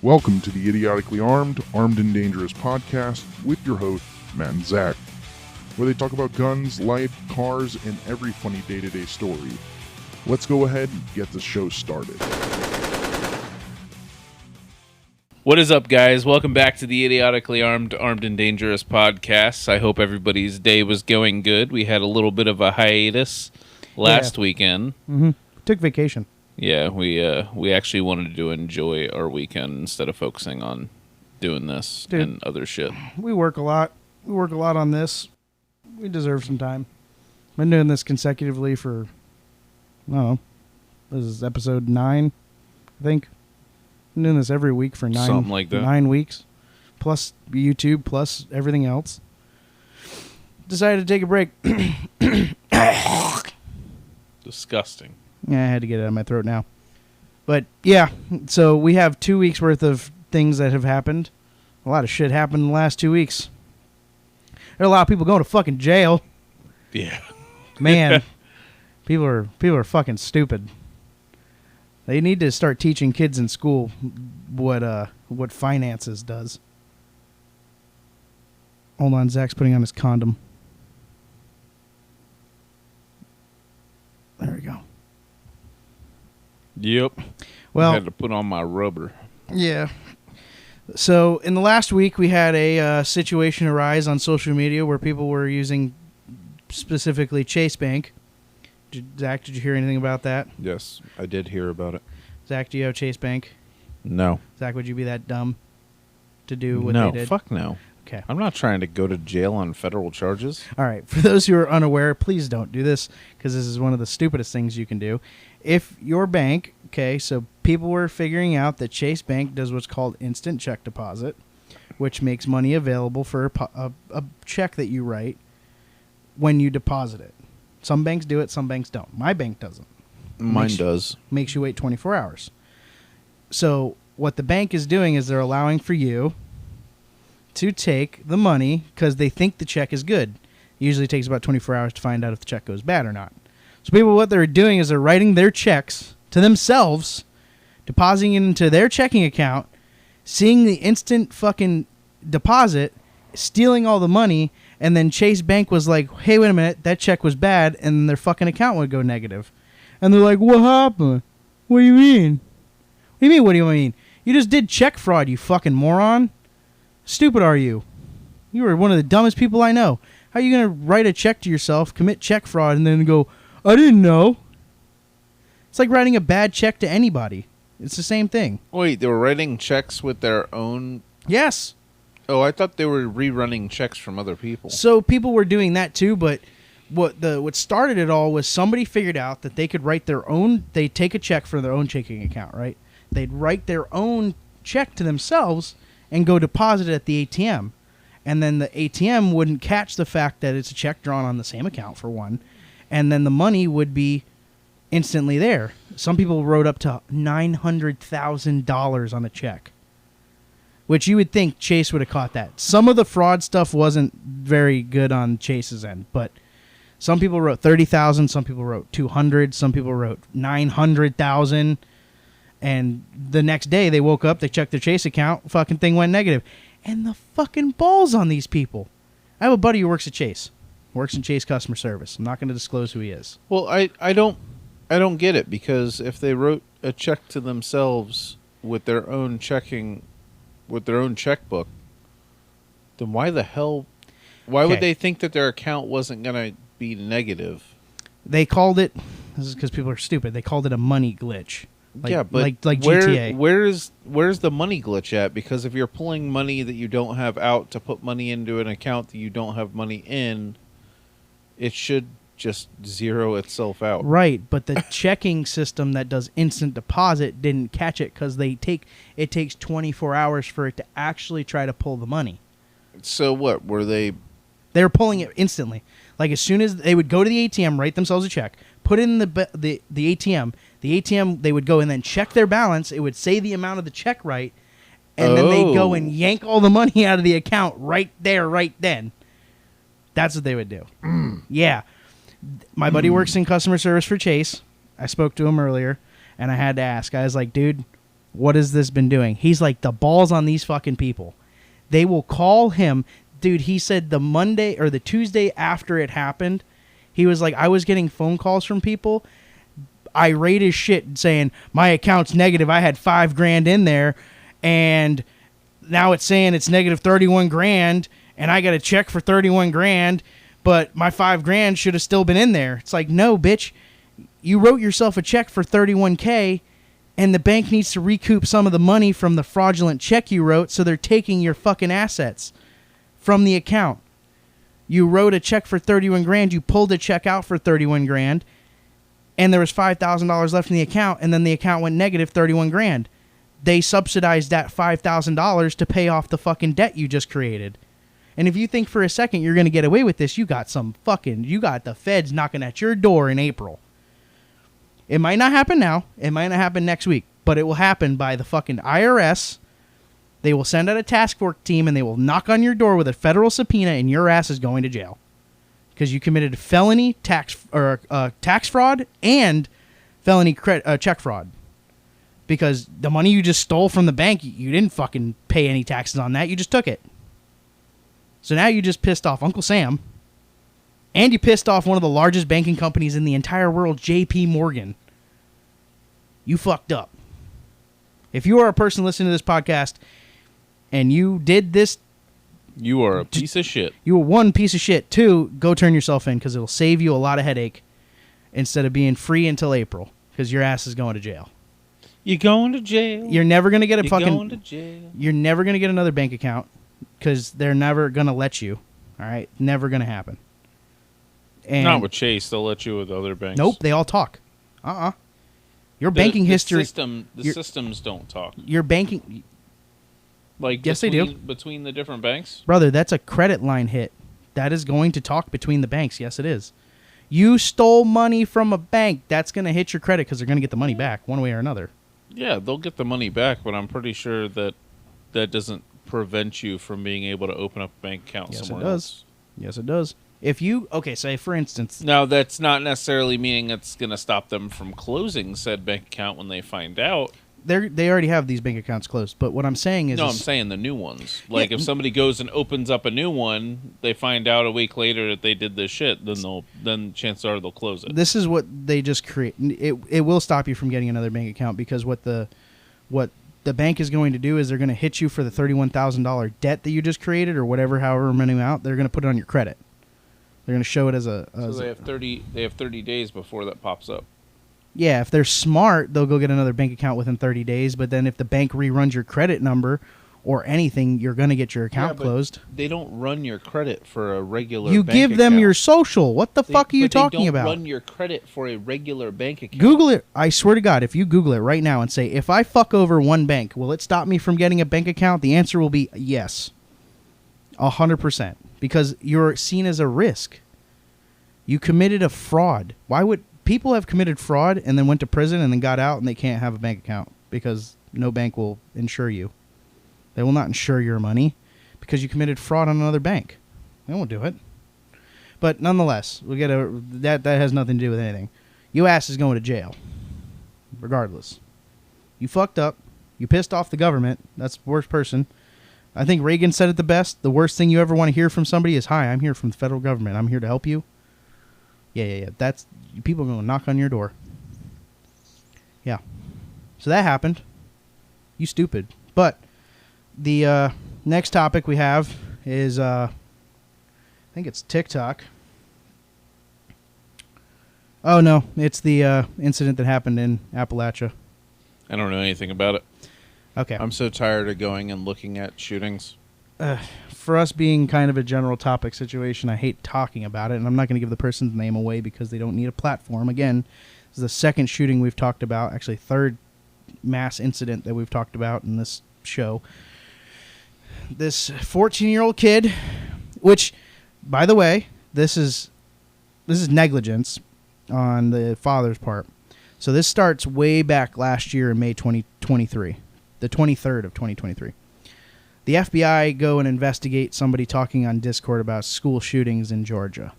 Welcome to the Idiotically Armed, Armed and Dangerous podcast with your hosts, Matt and Zach, where they talk about guns, life, cars, and every funny day-to-day story. Let's go ahead and get the show started. What is up, guys? Welcome back to the Idiotically Armed, Armed and Dangerous podcast. I hope everybody's day was going good. We had a little bit of a hiatus last weekend. Mm-hmm. Took vacation. Yeah, we actually wanted to enjoy our weekend instead of focusing on doing this and other shit. We work a lot. We work a lot on this. We deserve some time. Been doing this consecutively for, I don't know, this is episode 9, I think. Been doing this every week for Something like that. 9 weeks, plus YouTube, plus everything else. Decided to take a break. Disgusting. Yeah, I had to get it out of my throat now. But, yeah, so we have 2 weeks worth of things that have happened. A lot of shit happened in the last 2 weeks. There are a lot of people going to fucking jail. Yeah. Man, people are fucking stupid. They need to start teaching kids in school what finances does. Hold on, Zach's putting on his condom. There we go. Yep. Well, I had to put on my rubber. Yeah. So in the last week, we had a situation arise on social media where people were using specifically Chase Bank. Zach, did you hear anything about that? Yes, I did hear about it. Zach, do you have Chase Bank? No. Zach, would you be that dumb to do what they did? No, fuck no. Okay. I'm not trying to go to jail on federal charges. All right. For those who are unaware, please don't do this because this is one of the stupidest things you can do. If your bank, okay, so people were figuring out that Chase Bank does what's called instant check deposit, which makes money available for a check that you write when you deposit it. Some banks do it, some banks don't. My bank doesn't. Mine does. Makes you wait 24 hours. So what the bank is doing is they're allowing for you to take the money because they think the check is good. It usually takes about 24 hours to find out if the check goes bad or not. So people, what they're doing is they're writing their checks to themselves, depositing it into their checking account, seeing the instant fucking deposit, stealing all the money, and then Chase Bank was like, hey, wait a minute, that check was bad, and then their fucking account would go negative. And they're like, what happened? What do you mean? What do you mean? You just did check fraud, you fucking moron. Stupid are you? You are one of the dumbest people I know. How are you going to write a check to yourself, commit check fraud, and then go, I didn't know? It's like writing a bad check to anybody. It's the same thing. Wait, they were writing checks with their own... Yes. Oh, I thought they were rerunning checks from other people. So people were doing that too, but what started it all was somebody figured out that they could write their own... They'd take a check for their own checking account, right? They'd write their own check to themselves and go deposit it at the ATM. And then the ATM wouldn't catch the fact that it's a check drawn on the same account, for one. And then the money would be instantly there. Some people wrote up to $900,000 on a check, which you would think Chase would have caught that. Some of the fraud stuff wasn't very good on Chase's end, but some people wrote 30,000, some people wrote 200, some people wrote 900,000. And the next day they woke up, they checked their Chase account, fucking thing went negative. And the fucking balls on these people. I have a buddy who works at Chase. Works in Chase customer service. I'm not going to disclose who he is. Well, I don't get it, because if they wrote a check to themselves with their own checkbook, then why would they think that their account wasn't going to be negative? They called it, this is because people are stupid, they called it a money glitch. But like GTA. Where's the money glitch at? Because if you're pulling money that you don't have out to put money into an account that you don't have money in, it should just zero itself out. Right, but the checking system that does instant deposit didn't catch it because it takes 24 hours for it to actually try to pull the money. So what, were they... They were pulling it instantly. Like as soon as they would go to the ATM, write themselves a check, put it in the ATM. The ATM, they would go and then check their balance. It would say the amount of the check right, and then they'd go and yank all the money out of the account right there, right then. That's what they would do. Yeah. My buddy works in customer service for Chase. I spoke to him earlier, and I had to ask. I was like, dude, what has this been doing? He's like, the ball's on these fucking people. They will call him. Dude, he said the Monday or the Tuesday after it happened, he was like, I was getting phone calls from people irate as shit saying, my account's negative. I had $5,000 in there, and now it's saying it's negative 31 grand, and I got a check for 31 grand, but my $5,000 should have still been in there. It's like, no, bitch, you wrote yourself a check for 31K, and the bank needs to recoup some of the money from the fraudulent check you wrote, so they're taking your fucking assets from the account. You wrote a check for 31 grand, you pulled a check out for 31 grand, and there was $5,000 left in the account, and then the account went negative 31 grand. They subsidized that $5,000 to pay off the fucking debt you just created. And if you think for a second you're going to get away with this, you got the feds knocking at your door in April. It might not happen now. It might not happen next week, but it will happen by the fucking IRS. They will send out a task force team, and they will knock on your door with a federal subpoena, and your ass is going to jail because you committed felony tax fraud and felony check fraud. Because the money you just stole from the bank, you didn't fucking pay any taxes on that. You just took it. So now you just pissed off Uncle Sam, and you pissed off one of the largest banking companies in the entire world, JP Morgan. You fucked up. If you are a person listening to this podcast and you did this, you are a piece of shit. You are one piece of shit. Two, go turn yourself in because it'll save you a lot of headache instead of being free until April because your ass is going to jail. You're going to jail. You're never going to get going to jail. You're never going to get another bank account because they're never going to let you. All right? Never going to happen. And not with Chase. They'll let you with other banks. Nope. They all talk. Your banking history. The systems don't talk. Your banking. Like yes, they do. Between the different banks? Brother, that's a credit line hit. That is going to talk between the banks. Yes, it is. You stole money from a bank. That's going to hit your credit because they're going to get the money back one way or another. Yeah, they'll get the money back, but I'm pretty sure that doesn't prevent you from being able to open up a bank account somewhere else. Yes, it does. If you, say for instance. Now, that's not necessarily meaning it's going to stop them from closing said bank account when they find out. They already have these bank accounts closed, but what I'm saying is... No, I'm saying the new ones. Like, if somebody goes and opens up a new one, they find out a week later that they did this shit, then chances are they'll close it. This is what they just create. It will stop you from getting another bank account because what the bank is going to do is they're going to hit you for the $31,000 debt that you just created or however many amount. They're going to put it on your credit. They're going to show it as a... So they have 30 days before that pops up. Yeah, if they're smart, they'll go get another bank account within 30 days. But then if the bank reruns your credit number or anything, you're going to get your account closed. They don't run your credit for a regular you bank give them account. your social. What the fuck are you talking about? They don't run your credit for a regular bank account. Google it. I swear to God, if you Google it right now and say, if I fuck over one bank, will it stop me from getting a bank account? The answer will be yes. 100%. Because you're seen as a risk. You committed a fraud. Why would... People have committed fraud and then went to prison and then got out and they can't have a bank account because no bank will insure you. They will not insure your money because you committed fraud on another bank. They won't do it. But nonetheless, that has nothing to do with anything. Your ass is going to jail. Regardless. You fucked up. You pissed off the government. That's the worst person. I think Reagan said it the best. The worst thing you ever want to hear from somebody is, hi, I'm here from the federal government. I'm here to help you. Yeah. That's... People are going to knock on your door. Yeah. So that happened. You stupid. But the next topic we have is, I think it's TikTok. Oh, no. It's the incident that happened in Appalachia. I don't know anything about it. Okay. I'm so tired of going and looking at shootings. For us being kind of a general topic situation, I hate talking about it, and I'm not going to give the person's name away because they don't need a platform. Again, this is the second shooting we've talked about, actually third mass incident that we've talked about in this show. This 14-year-old kid, which, by the way, this is negligence on the father's part. So this starts way back last year in May 2023, the 23rd of 2023. The FBI go and investigate somebody talking on Discord about school shootings in Georgia.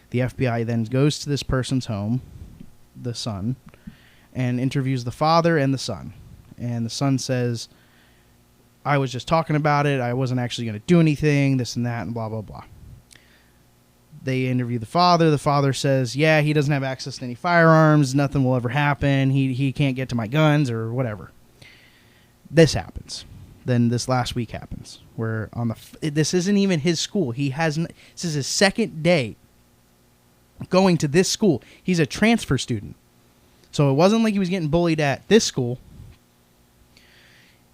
The FBI then goes to this person's home, the son, and interviews the father and the son. And the son says, I was just talking about it. I wasn't actually going to do anything, this and that, and blah, blah, blah. They interview the father. The father says, yeah, he doesn't have access to any firearms. Nothing will ever happen. He can't get to my guns or whatever. This happens. Then this last week happens. Where this isn't even his school. This is his second day going to this school. He's a transfer student. So it wasn't like he was getting bullied at this school.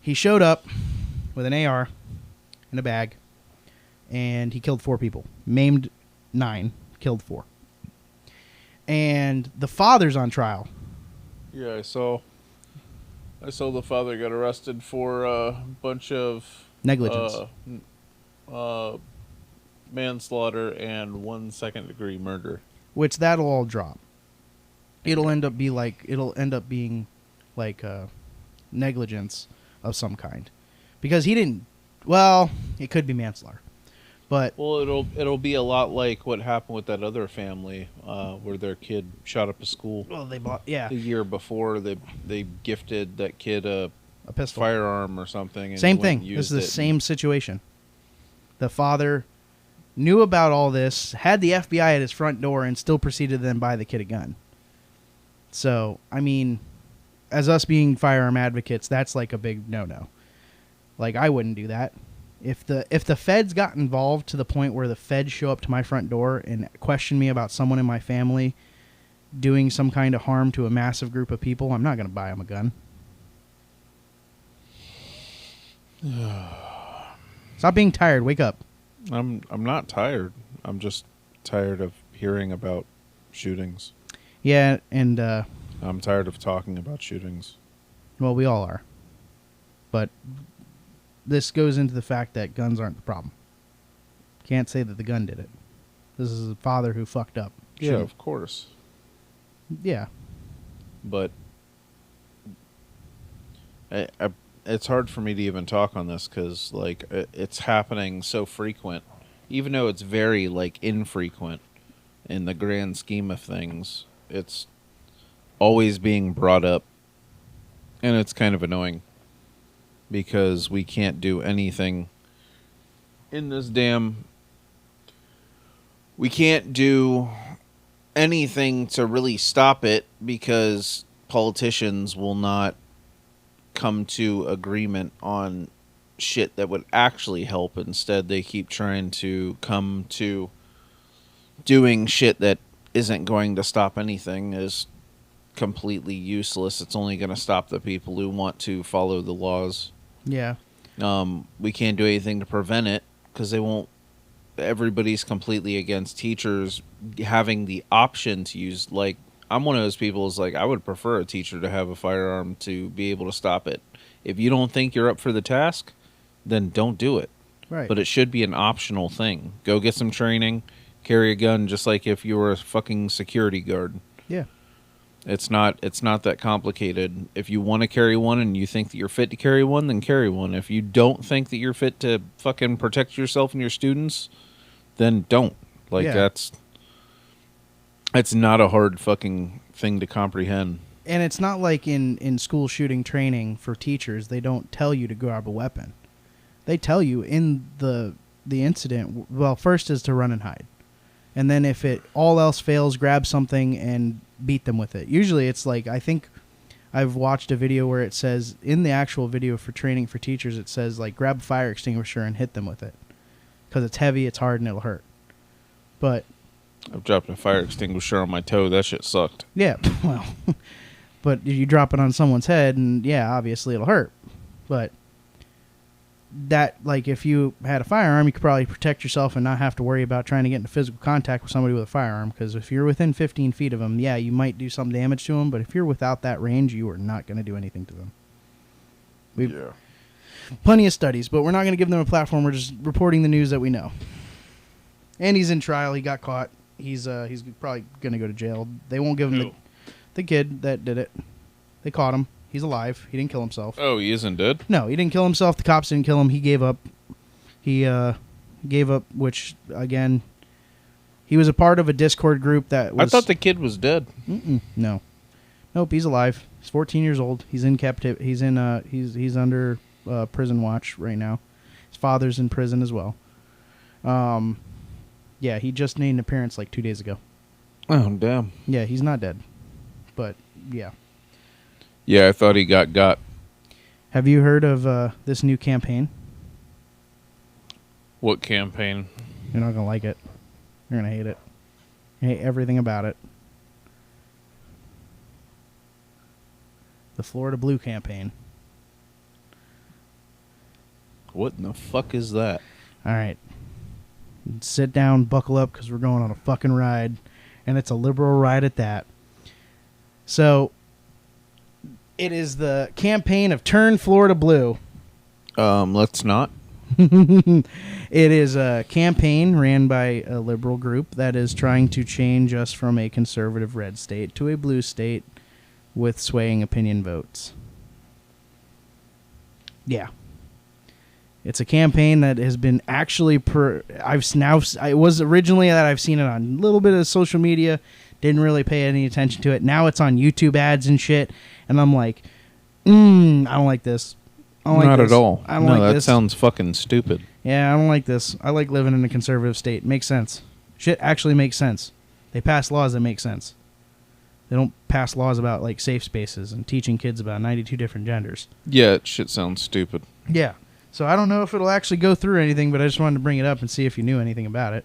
He showed up with an AR in a bag, and he killed 4 people. Maimed 9, killed 4. And the father's on trial. Yeah, I saw the father got arrested for a bunch of Negligence. Manslaughter and 1 second-degree murder. Which that'll all drop. It'll end up being like negligence of some kind, because he didn't. Well, it could be manslaughter, but it'll be a lot like what happened with that other family where their kid shot up a school. Well, they bought the year before they gifted that kid a pistol, firearm or something. And same thing. This is the same situation. The father knew about all this, had the FBI at his front door, and still proceeded to then buy the kid a gun. So, I mean, as us being firearm advocates, that's like a big no-no. Like, I wouldn't do that. If the feds got involved to the point where the feds show up to my front door and question me about someone in my family doing some kind of harm to a massive group of people, I'm not going to buy them a gun. Stop being tired. Wake up. I'm not tired. I'm just tired of hearing about shootings. Yeah, and I'm tired of talking about shootings. Well, we all are. But this goes into the fact that guns aren't the problem. Can't say that the gun did it. This is a father who fucked up. Yeah, of course. Yeah. But it's hard for me to even talk on this because, like, it's happening so frequent. Even though it's very, like, infrequent in the grand scheme of things, it's always being brought up. And it's kind of annoying because we can't do anything in this damn... We can't do anything to really stop it because politicians will not come to agreement on shit that would actually help. Instead, they keep trying to come to doing shit that isn't going to stop anything, is completely useless. It's only going to stop the people who want to follow the laws. Yeah. We can't do anything to prevent it because they won't. Everybody's completely against teachers having the option to use, like, I'm one of those people is like, I would prefer a teacher to have a firearm to be able to stop it. If you don't think you're up for the task, then don't do it. Right. But it should be an optional thing. Go get some training, carry a gun just like if you were a fucking security guard. Yeah. It's not that complicated. If you want to carry one and you think that you're fit to carry one, then carry one. If you don't think that you're fit to fucking protect yourself and your students, then don't. Like, yeah. That's not a hard fucking thing to comprehend. And it's not like in school shooting training for teachers, they don't tell you to grab a weapon. They tell you in the incident, well, first is to run and hide. And then if it all else fails, grab something and beat them with it. Usually it's like, I think I've watched a video where it says, in the actual video for training for teachers, it says, like, grab a fire extinguisher and hit them with it. Because it's heavy, it's hard, and it'll hurt. But I've dropped a fire extinguisher on my toe. That shit sucked. yeah, well, but you drop it on someone's head, and yeah, obviously it'll hurt. But that, like, if you had a firearm, you could probably protect yourself and not have to worry about trying to get into physical contact with somebody with a firearm. Because if you're within 15 feet of them, yeah, you might do some damage to them. But if you're without that range, you are not going to do anything to them. Yeah. Plenty of studies, but we're not going to give them a platform. We're just reporting the news that we know. And he's in trial. He got caught. He's probably going to go to jail. They won't give him the kid that did it. They caught him. He's alive. He didn't kill himself. Oh, he isn't dead? No, he didn't kill himself. The cops didn't kill him. He gave up. He gave up, which, again, he was a part of a Discord group that was... I thought the kid was dead. No. Nope, he's alive. He's 14 years old. He's in captivity. He's under prison watch right now. His father's in prison as well. Yeah, he just made an appearance like 2 days ago. Oh, damn. Yeah, he's not dead. But, yeah. Yeah, I thought he got. Have you heard of this new campaign? What campaign? You're not going to like it. You're going to hate it. You hate everything about it. The Florida Blue campaign. What in the fuck is that? All right. Sit down, buckle up, because we're going on a fucking ride. And it's a liberal ride at that. So, it is the campaign of Turn Florida Blue. Let's not. It is a campaign ran by a liberal group that is trying to change us from a conservative red state to a blue state with swaying opinion votes. Yeah. It's a campaign that has been actually it was originally that I've seen it on a little bit of social media, didn't really pay any attention to it. Now it's on YouTube ads and shit, and I'm like, I don't like this. I don't like Not this. at all. I don't no, like that this. sounds fucking stupid. Yeah, I don't like this. I like living in a conservative state. Makes sense. Shit actually makes sense. They pass laws that make sense. They don't pass laws about like safe spaces and teaching kids about 92 different genders. Yeah, shit sounds stupid. Yeah. So I don't know if it'll actually go through anything, but I just wanted to bring it up and see if you knew anything about it.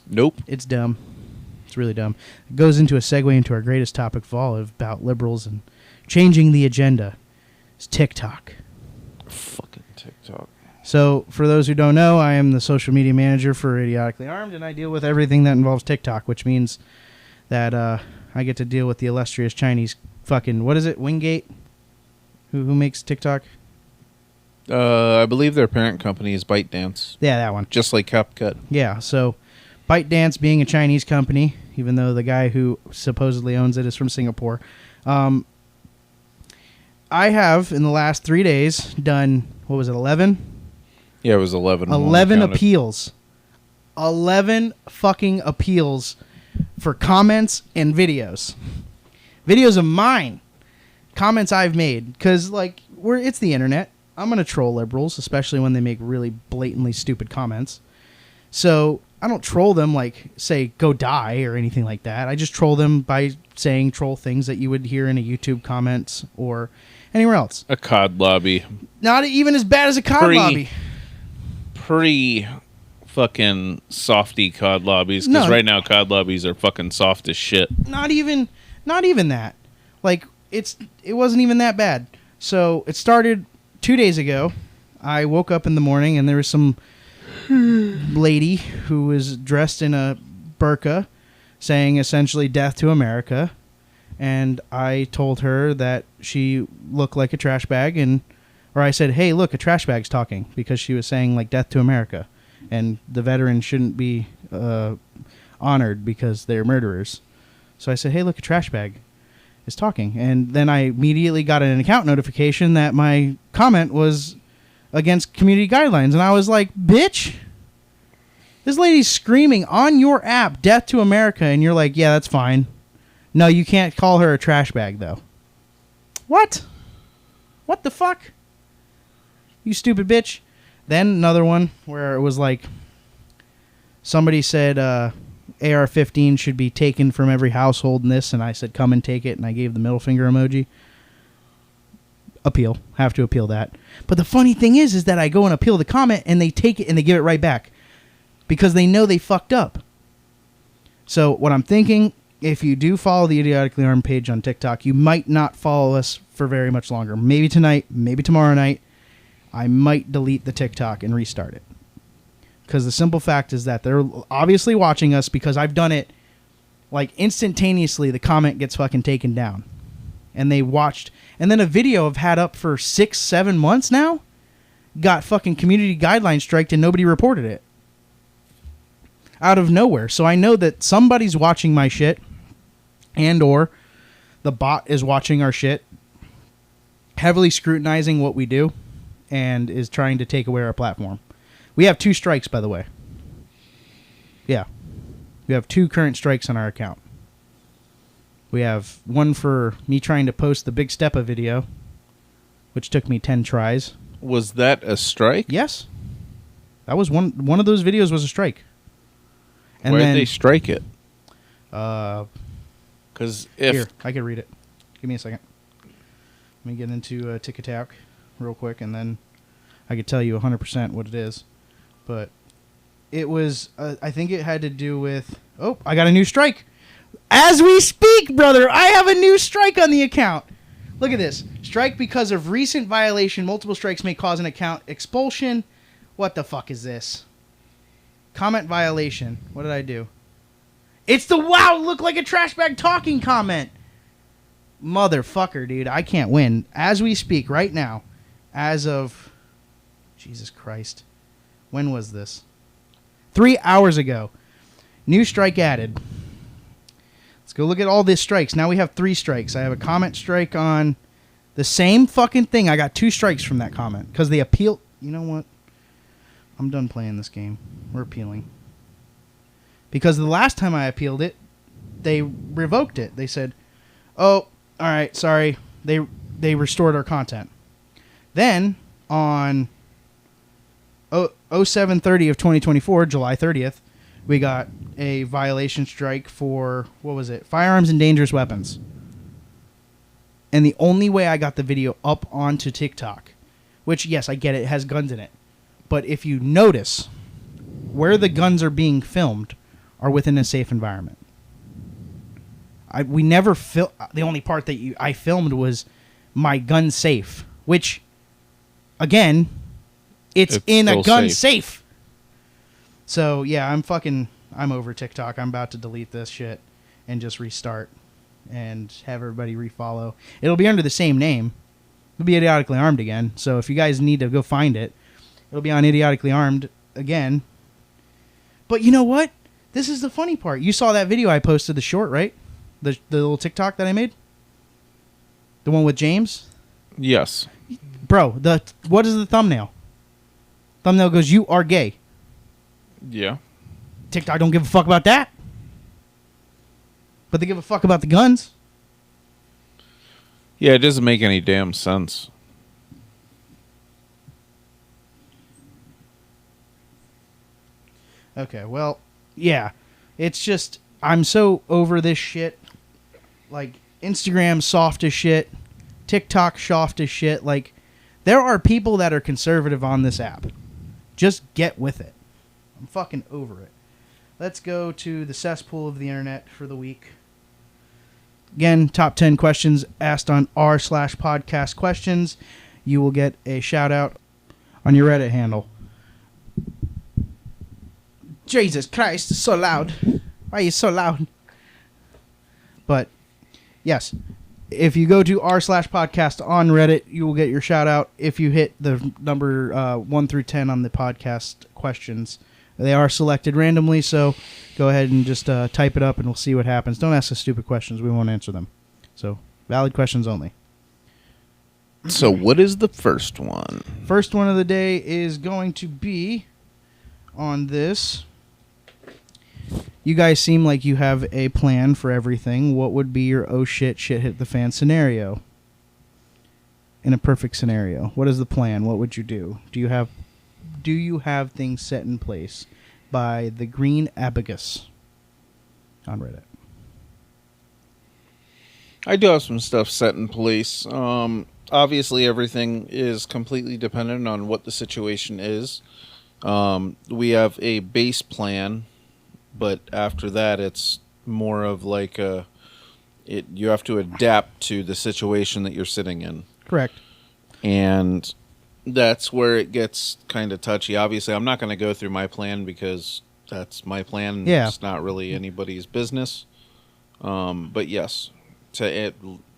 Nope. It's dumb. It's really dumb. It goes into a segue into our greatest topic of all about liberals and changing the agenda. It's TikTok. Fucking TikTok. So, for those who don't know, I am the social media manager for Idiotically Armed, and I deal with everything that involves TikTok, which means that I get to deal with the illustrious Chinese fucking, what is it, Wingate? Who makes TikTok? I believe their parent company is ByteDance. Yeah, that one. Just like CapCut. Yeah, so ByteDance being a Chinese company, even though the guy who supposedly owns it is from Singapore, I have, in the last 3 days, done, what was it, 11? Yeah, it was 11. 11 appeals. 11 fucking appeals for comments and videos. Videos of mine. Comments I've made. Because, like, it's the internet. I'm going to troll liberals, especially when they make really blatantly stupid comments. So, I don't troll them like, say, go die or anything like that. I just troll them by saying troll things that you would hear in a YouTube comments or anywhere else. A COD lobby. Not even as bad as a COD lobby. Fucking softy COD lobbies, because right now COD lobbies are fucking soft as shit. Not even that. Like, it wasn't even that bad. So it started 2 days ago. I woke up in the morning and there was some lady who was dressed in a burqa saying essentially death to America, and I told her that she looked like a trash bag, or I said, hey, look, a trash bag's talking, because she was saying like death to America, and the veterans shouldn't be honored because they're murderers. So I said, hey, look, a trash bag is talking. And then I immediately got an account notification that my comment was against community guidelines. And I was like, bitch, this lady's screaming on your app, death to America. And you're like, yeah, that's fine. No, you can't call her a trash bag, though. What? What the fuck? You stupid bitch. Then another one where it was like somebody said AR-15 should be taken from every household in this, and I said come and take it, and I gave the middle finger emoji. Appeal. Have to appeal that. But the funny thing is that I go and appeal the comment, and they take it and they give it right back because they know they fucked up. So what I'm thinking, if you do follow the Idiotically Armed page on TikTok, you might not follow us for very much longer. Maybe tonight, maybe tomorrow night. I might delete the TikTok and restart it. Because the simple fact is that they're obviously watching us, because I've done it like instantaneously. The comment gets fucking taken down. And they watched. And then a video I've had up for 6-7 months now got fucking community guidelines striked and nobody reported it. Out of nowhere. So I know that somebody's watching my shit, and or the bot is watching our shit, heavily scrutinizing what we do, and is trying to take away our platform. We have 2 strikes, by the way. Yeah. We have 2 current strikes on our account. We have one for me trying to post the Big Steppa video, which took me 10 tries. Was that a strike? Yes. That was one of those videos was a strike. And Why then, did they strike it? Here, if I can read it. Give me a second. Let me get into TikTok real quick, and then I could tell you 100% what it is. But it was, I think it had to do with, oh, I got a new strike. As we speak, brother, I have a new strike on the account. Look at this. Strike because of recent violation. Multiple strikes may cause an account expulsion. What the fuck is this? Comment violation. What did I do? It's the wow, look like a trash bag talking comment. Motherfucker, dude. I can't win. As we speak right now, as of... Jesus Christ. When was this? 3 hours ago. New strike added. Let's go look at all these strikes. Now we have 3 strikes. I have a comment strike on the same fucking thing. I got 2 strikes from that comment. Because they appeal... You know what? I'm done playing this game. We're appealing. Because the last time I appealed it, they revoked it. They said, oh, all right, sorry. They restored our content. Then, on 07/30 of 2024, July 30th, we got a violation strike for, what was it? Firearms and dangerous weapons. And the only way I got the video up onto TikTok, which, yes, I get it, it has guns in it. But if you notice, where the guns are being filmed are within a safe environment. We never the only part that I filmed was my gun safe, which, again, it's in a gun safe. So yeah, I'm over TikTok. I'm about to delete this shit and just restart and have everybody refollow. It'll be under the same name. It'll be Idiotically Armed again. So if you guys need to go find it, it'll be on Idiotically Armed again. But you know what? This is the funny part. You saw that video I posted, the short, right? The little TikTok that I made? The one with James? yes. Bro, what is the thumbnail? Thumbnail goes, you are gay. Yeah. TikTok don't give a fuck about that. But they give a fuck about the guns. Yeah, it doesn't make any damn sense. Okay, well, yeah. It's just, I'm so over this shit. Like, Instagram soft as shit. TikTok soft as shit. Like, there are people that are conservative on this app. Just get with it. I'm fucking over it. Let's go to the cesspool of the internet for the week. Again, top 10 questions asked on r/podcast questions. You will get a shout out on your Reddit handle. Jesus Christ, so loud. Why are you so loud? But, yes, if you go to r/podcast on Reddit, you will get your shout out if you hit the number 1 through 10 on the podcast questions. They are selected randomly, so go ahead and just type it up and we'll see what happens. Don't ask us stupid questions. We won't answer them. So, valid questions only. So what is the first one? First one of the day is going to be on this. You guys seem like you have a plan for everything. What would be your oh shit hit the fan scenario? In a perfect scenario, what is the plan? What would you do? Do you have things set in place? By the Green Abagus on Reddit. I do have some stuff set in place. Obviously, everything is completely dependent on what the situation is. We have a base plan, but after that, it's more of like you have to adapt to the situation that you're sitting in. Correct. And that's where it gets kind of touchy. Obviously, I'm not going to go through my plan because that's my plan. Yeah. It's not really anybody's business. But yes, to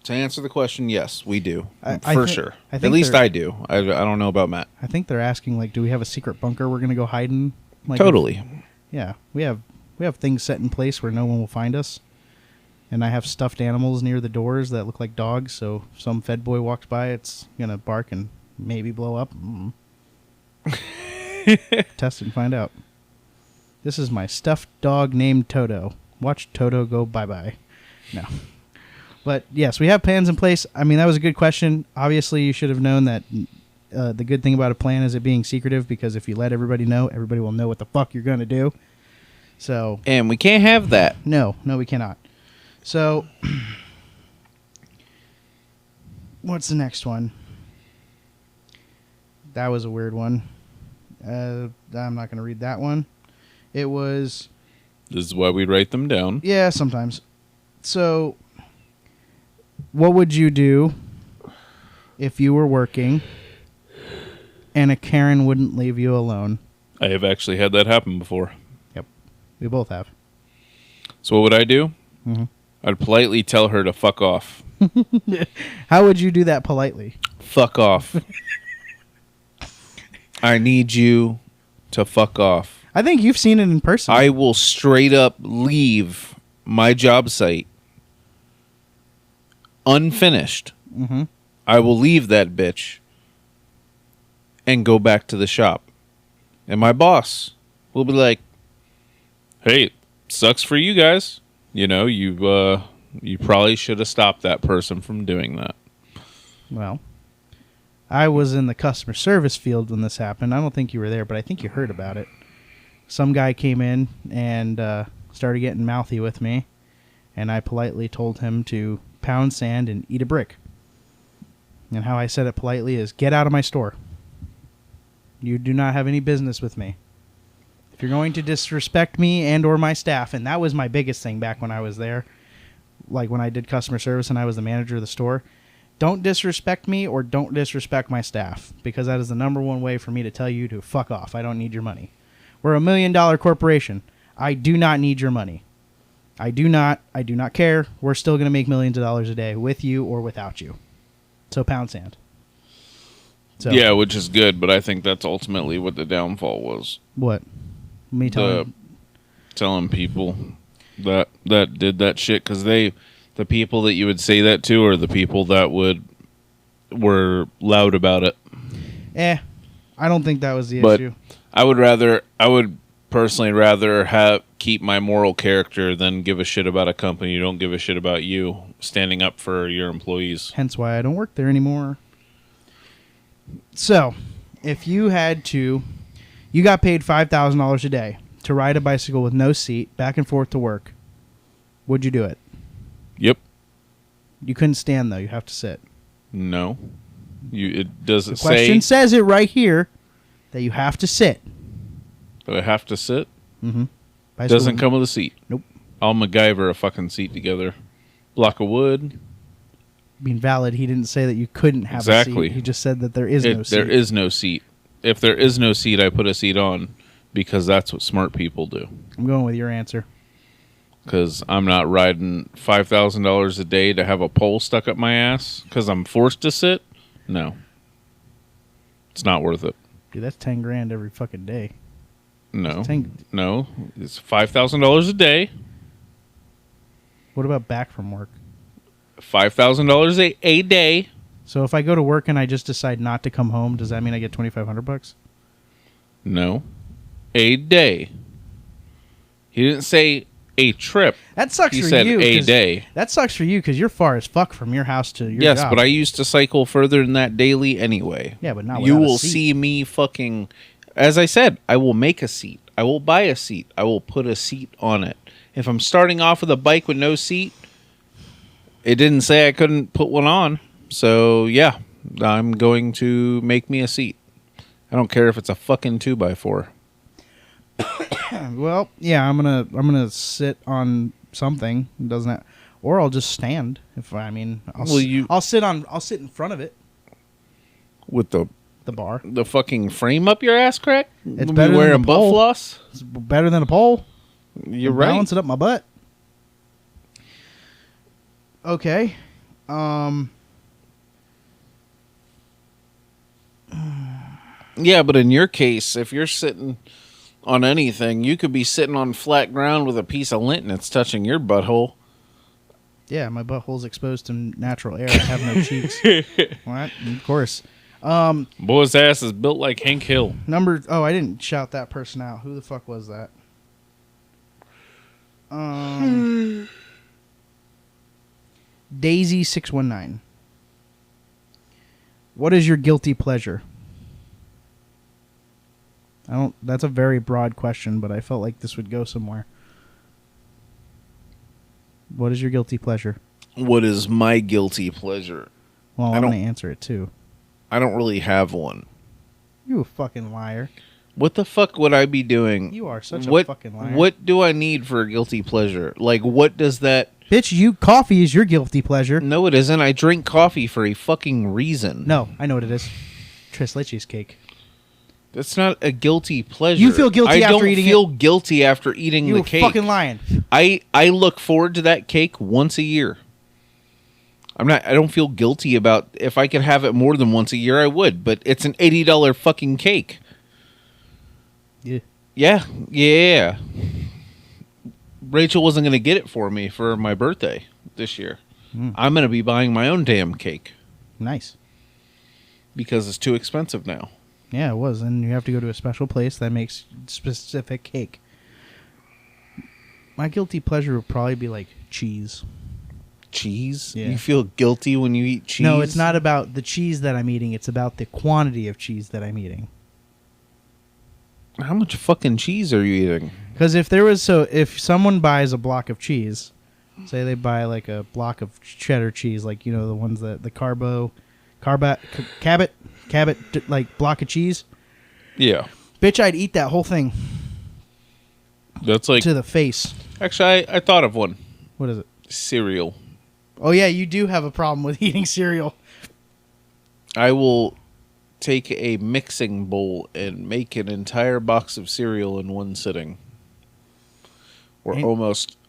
answer the question, yes, we do. For sure. I think At least I do. I don't know about Matt. I think they're asking, like, do we have a secret bunker we're going to go hide in? Like, Totally. Yeah. We have things set in place where no one will find us. And I have stuffed animals near the doors that look like dogs, so if some Fed boy walks by, it's going to bark and maybe blow up. Test it and find out. This is my stuffed dog named Toto. Watch Toto go bye-bye. No. But yes, we have plans in place. I mean, that was a good question. Obviously, you should have known that the good thing about a plan is it being secretive, because if you let everybody know, everybody will know what the fuck you're going to do. So, And we can't have that. no, we cannot. So, what's the next one? That was a weird one. I'm not going to read that one. It was... This is why we write them down. Yeah, sometimes. So, what would you do if you were working and a Karen wouldn't leave you alone? I have actually had that happen before. Yep. We both have. So what would I do? Mm-hmm. I'd politely tell her to fuck off. How would you do that politely? Fuck off. I need you to fuck off. I think you've seen it in person. I will straight up leave my job site unfinished. Mm-hmm. I will leave that bitch and go back to the shop. And my boss will be like, Hey, sucks for you guys. You know, you probably should have stopped that person from doing that. Well, I was in the customer service field when this happened. I don't think you were there, but I think you heard about it. Some guy came in and started getting mouthy with me, and I politely told him to pound sand and eat a brick. And how I said it politely is, get out of my store. You do not have any business with me. If you're going to disrespect me and or my staff, and that was my biggest thing back when I was there, like when I did customer service and I was the manager of the store, don't disrespect me or don't disrespect my staff, because that is the number one way for me to tell you to fuck off. I don't need your money. We're $1 million corporation. I do not need your money. I do not care. We're still going to make millions of dollars a day with you or without you. So pound sand. So, Yeah, which is good, but I think that's ultimately what the downfall was. What? Me telling Telling people that did that shit, because the people that you would say that to are the people that were loud about it. I don't think that was the But issue. I would personally rather keep my moral character than give a shit about a company who don't give a shit about you standing up for your employees. Hence why I don't work there anymore. So, if you got paid $5,000 a day to ride a bicycle with no seat back and forth to work, would you do it? Yep. You couldn't stand, though. You have to sit. No. It doesn't The question says it right here that you have to sit. Do I have to sit? Mm-hmm. Doesn't come with a seat. Nope. I'll MacGyver a fucking seat together. Block of wood. Being valid, he didn't say that you couldn't have Exactly. a seat. He just said that there is no seat. There is no seat. If there is no seat, I put a seat on, because that's what smart people do. I'm going with your answer. Because I'm not riding $5,000 a day to have a pole stuck up my ass because I'm forced to sit. No. It's not worth it. Dude, that's $10,000 every fucking day. No. It's No. It's $5,000 a day. What about back from work? $5,000 a day. So if I go to work and I just decide not to come home, does that mean I get $2,500? No. A day. He didn't say a trip. That sucks He for said you. a 'cause day. That sucks for you because you're far as fuck from your house to your Yes, job. but I used to cycle further than that daily anyway. Yeah, but not You without a will seat. see me fucking... As I said, I will make a seat. I will buy a seat. I will put a seat on it. If I'm starting off with a bike with no seat, it didn't say I couldn't put one on. So, yeah, I'm going to make me a seat. I don't care if it's a fucking 2x4. Well, yeah, I'm gonna sit on something. It doesn't have, or I'll just stand. I'll sit in front of it. With the Bar. fucking frame up your ass crack? It's Be better than wearing the butt pole. floss? It's better than a pole. You're right. Balance it up my butt. Okay. Yeah, but in your case, if you're sitting on anything, you could be sitting on flat ground with a piece of lint and it's touching your butthole. Yeah, my butthole's exposed to natural air. I have no cheeks. What? Of course. Boy's ass is built like Hank Hill. I didn't shout that person out. Who the fuck was that? Daisy619. What is your guilty pleasure? That's a very broad question, but I felt like this would go somewhere. What is your guilty pleasure? What is my guilty pleasure? Well, I'm going to answer it too. I don't really have one. You a fucking liar. What the fuck would I be doing? You are such a fucking liar. What do I need for a guilty pleasure? Like, what does that... Bitch, coffee is your guilty pleasure. No, it isn't. I drink coffee for a fucking reason. No, I know what it is. Tres Leches cake. That's not a guilty pleasure. You feel guilty after eating it? I don't feel guilty after eating the cake. You fucking lying. I look forward to that cake once a year. I don't feel guilty about... If I could have it more than once a year, I would. But it's an $80 fucking cake. Yeah. Yeah. Rachel wasn't going to get it for me for my birthday this year. I'm going to be buying my own damn cake. Nice. Because it's too expensive now. Yeah, it was. And you have to go to a special place that makes specific cake. My guilty pleasure would probably be like cheese. Cheese? Yeah. You feel guilty when you eat cheese? No, it's not about the cheese that I'm eating. It's about the quantity of cheese that I'm eating. How much fucking cheese are you eating? Because if someone buys a block of cheese, say they buy like a block of cheddar cheese, like, you know, the ones that the Cabot, like block of cheese. Yeah. Bitch, I'd eat that whole thing. That's like... To the face. Actually, I thought of one. What is it? Cereal. Oh, yeah, you do have a problem with eating cereal. I will take a mixing bowl and make an entire box of cereal in one sitting. Or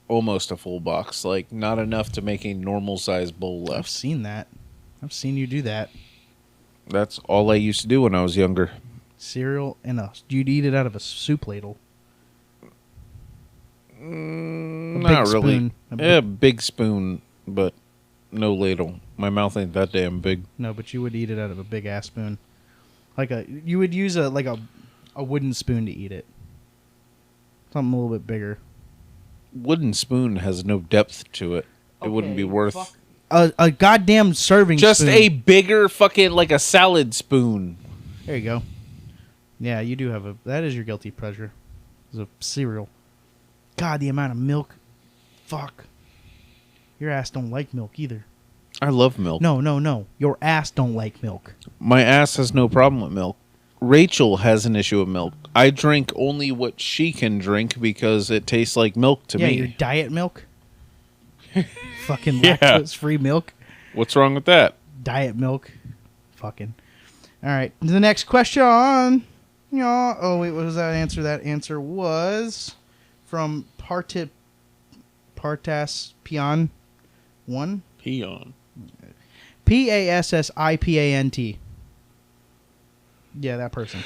almost a full box. Like, not enough to make a normal-sized bowl left. I've seen that. I've seen you do that. That's all I used to do when I was younger. Cereal you'd eat it out of a soup ladle. Not really. A big spoon, but no ladle. My mouth ain't that damn big. No, but you would eat it out of a big ass spoon. You would use a wooden spoon to eat it. Something a little bit bigger. Wooden spoon has no depth to it. It wouldn't be worth a goddamn serving spoon. Just a bigger fucking, like a salad spoon. There you go. Yeah, you do have that is your guilty pleasure. It's a cereal. God, the amount of milk. Fuck. Your ass don't like milk either. I love milk. No. Your ass don't like milk. My ass has no problem with milk. Rachel has an issue with milk. I drink only what she can drink because it tastes like milk to me. Yeah, your diet milk. Fucking lactose-free milk. What's wrong with that? Diet milk. Fucking. All right. The next question. Yeah. Oh, wait. What was that answer? That answer was from Partas Pion 1. Peon. Passipant. Yeah, that person.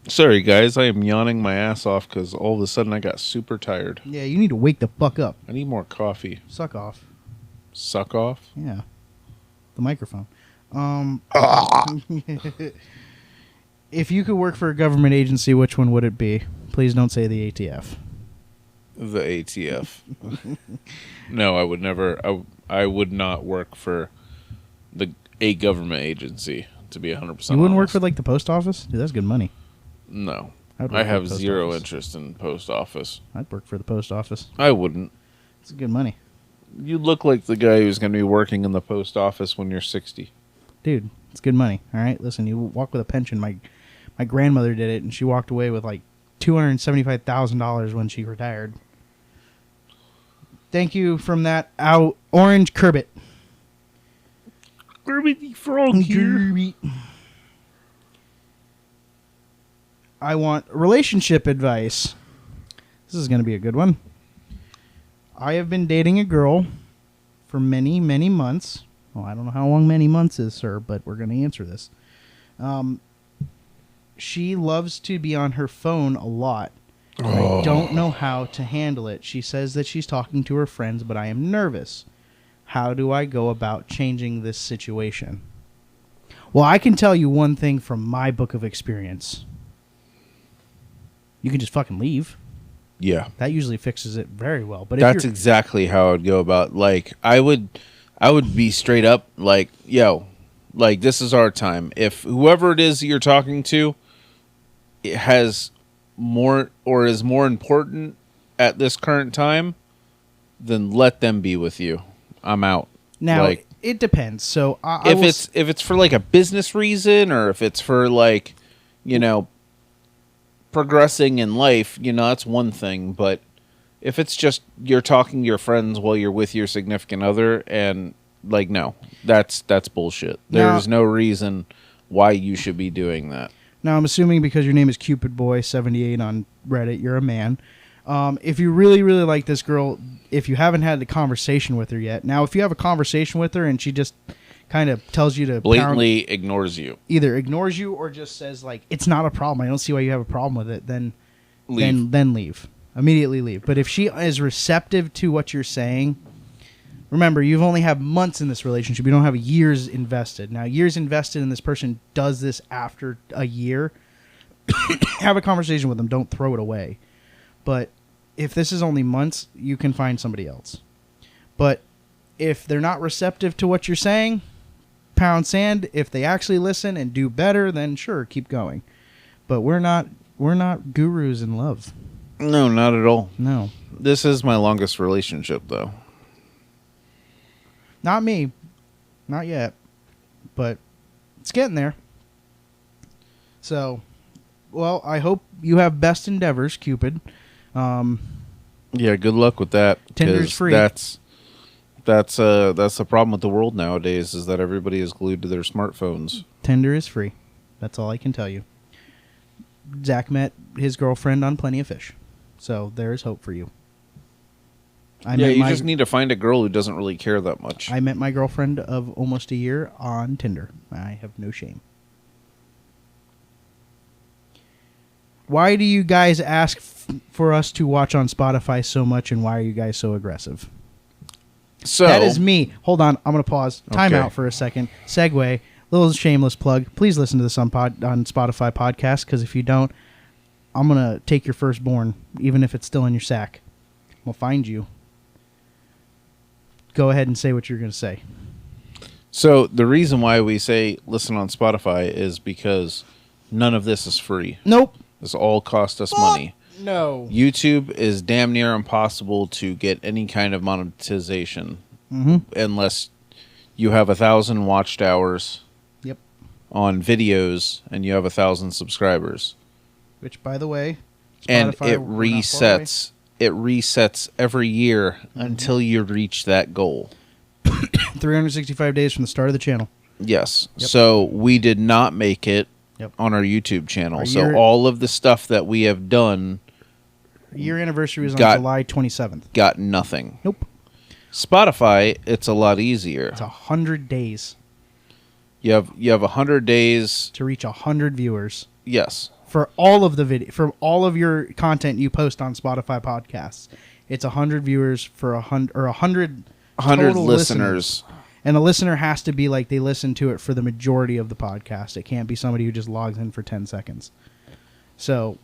Sorry, guys. I am yawning my ass off because all of a sudden I got super tired. Yeah, you need to wake the fuck up. I need more coffee. Suck off. Suck off? Yeah. The microphone. If you could work for a government agency, which one would it be? Please don't say the ATF. The ATF. No, I would never. I would not work for a government agency, to be 100% You wouldn't work honest. for, like, the post office? Dude, that's good money. No. I'd work I for have the post zero office. interest in post office. I'd work for the post office. I wouldn't. It's good money. You look like the guy who's going to be working in the post office when you're 60. Dude, it's good money. All right? Listen, you walk with a pension. My grandmother did it, and she walked away with, like, $275,000 when she retired. Thank you from that Orange Kerbit. Kermit the Frog here. I want relationship advice. This is going to be a good one. I have been dating a girl for many, many months. Well, I don't know how long many months is, sir, but we're going to answer this. She loves to be on her phone a lot. I don't know how to handle it. She says that she's talking to her friends, but I am nervous. How do I go about changing this situation? Well, I can tell you one thing from my book of experience. You can just fucking leave. Yeah. That usually fixes it very well. But That's if exactly how I would go about. Like, I would be straight up like, yo, like, this is our time. If whoever it is that you're talking to it has more or is more important at this current time, then let them be with you. I'm out. now like, it depends. So I if will it's for like a business reason, or if it's for like, you know, progressing in life, you know, that's one thing. But if it's just you're talking to your friends while you're with your significant other, and like, no, that's bullshit. There's no reason why you should be doing that. Now, I'm assuming because your name is Cupid Boy 78 on Reddit, you're a man. If you really, really like this girl, if you haven't had a conversation with her yet, now if you have a conversation with her and she just kind of tells you to Blatantly ignores you. either ignores you or just says like it's not a problem, I don't see why you have a problem with it, then Leave. then leave. Immediately leave. But if she is receptive to what you're saying, remember, you've only have months in this relationship. You don't have years invested. Now, years invested in this person does this after a year. Have a conversation with them. Don't throw it away. But if this is only months, you can find somebody else. But if they're not receptive to what you're saying, pound sand. If they actually listen and do better, then sure, keep going. But we're not gurus in love. No, not at all. No. This is my longest relationship, though. Not me. Not yet. But it's getting there. So, well, I hope you have best endeavors, Cupid. Yeah, good luck with that. Tinder's 'cause free. That's the problem with the world nowadays, is that everybody is glued to their smartphones. Tinder is free. That's all I can tell you. Zach met his girlfriend on Plenty of Fish. So there is hope for you. You just need to find a girl who doesn't really care that much. I met my girlfriend of almost a year on Tinder. I have no shame. Why do you guys ask for us to watch on Spotify so much, and why are you guys so aggressive? So That is me. Hold on. I'm going to pause. Time Okay. out for a second. Segue. Little shameless plug. Please listen to this on Spotify podcast, because if you don't, I'm going to take your firstborn, even if it's still in your sack. We'll find you. Go ahead and say what you're going to say. So the reason why we say listen on Spotify is because none of this is free. Nope. This all cost us money. No. YouTube is damn near impossible to get any kind of monetization unless you have 1,000 watched hours Yep. on videos and you have 1,000 subscribers. Which, by the way, And Spotify, it we're not far away. resets. It resets every year until you reach that goal. 365 days from the start of the channel. Yes. Yep. So we did not make it Yep. on our YouTube channel. Our So year- all of the stuff that we have done Year anniversary was on Got- July 27th. got nothing. Nope. Spotify, it's a lot easier. It's 100 days You have 100 days. to reach 100 viewers Yes. for all of the video, for all of your content you post on Spotify podcasts. It's 100 viewers for 100 100 total listeners. And a listener has to be like they listen to it for the majority of the podcast. It can't be somebody who just logs in for 10 seconds. So,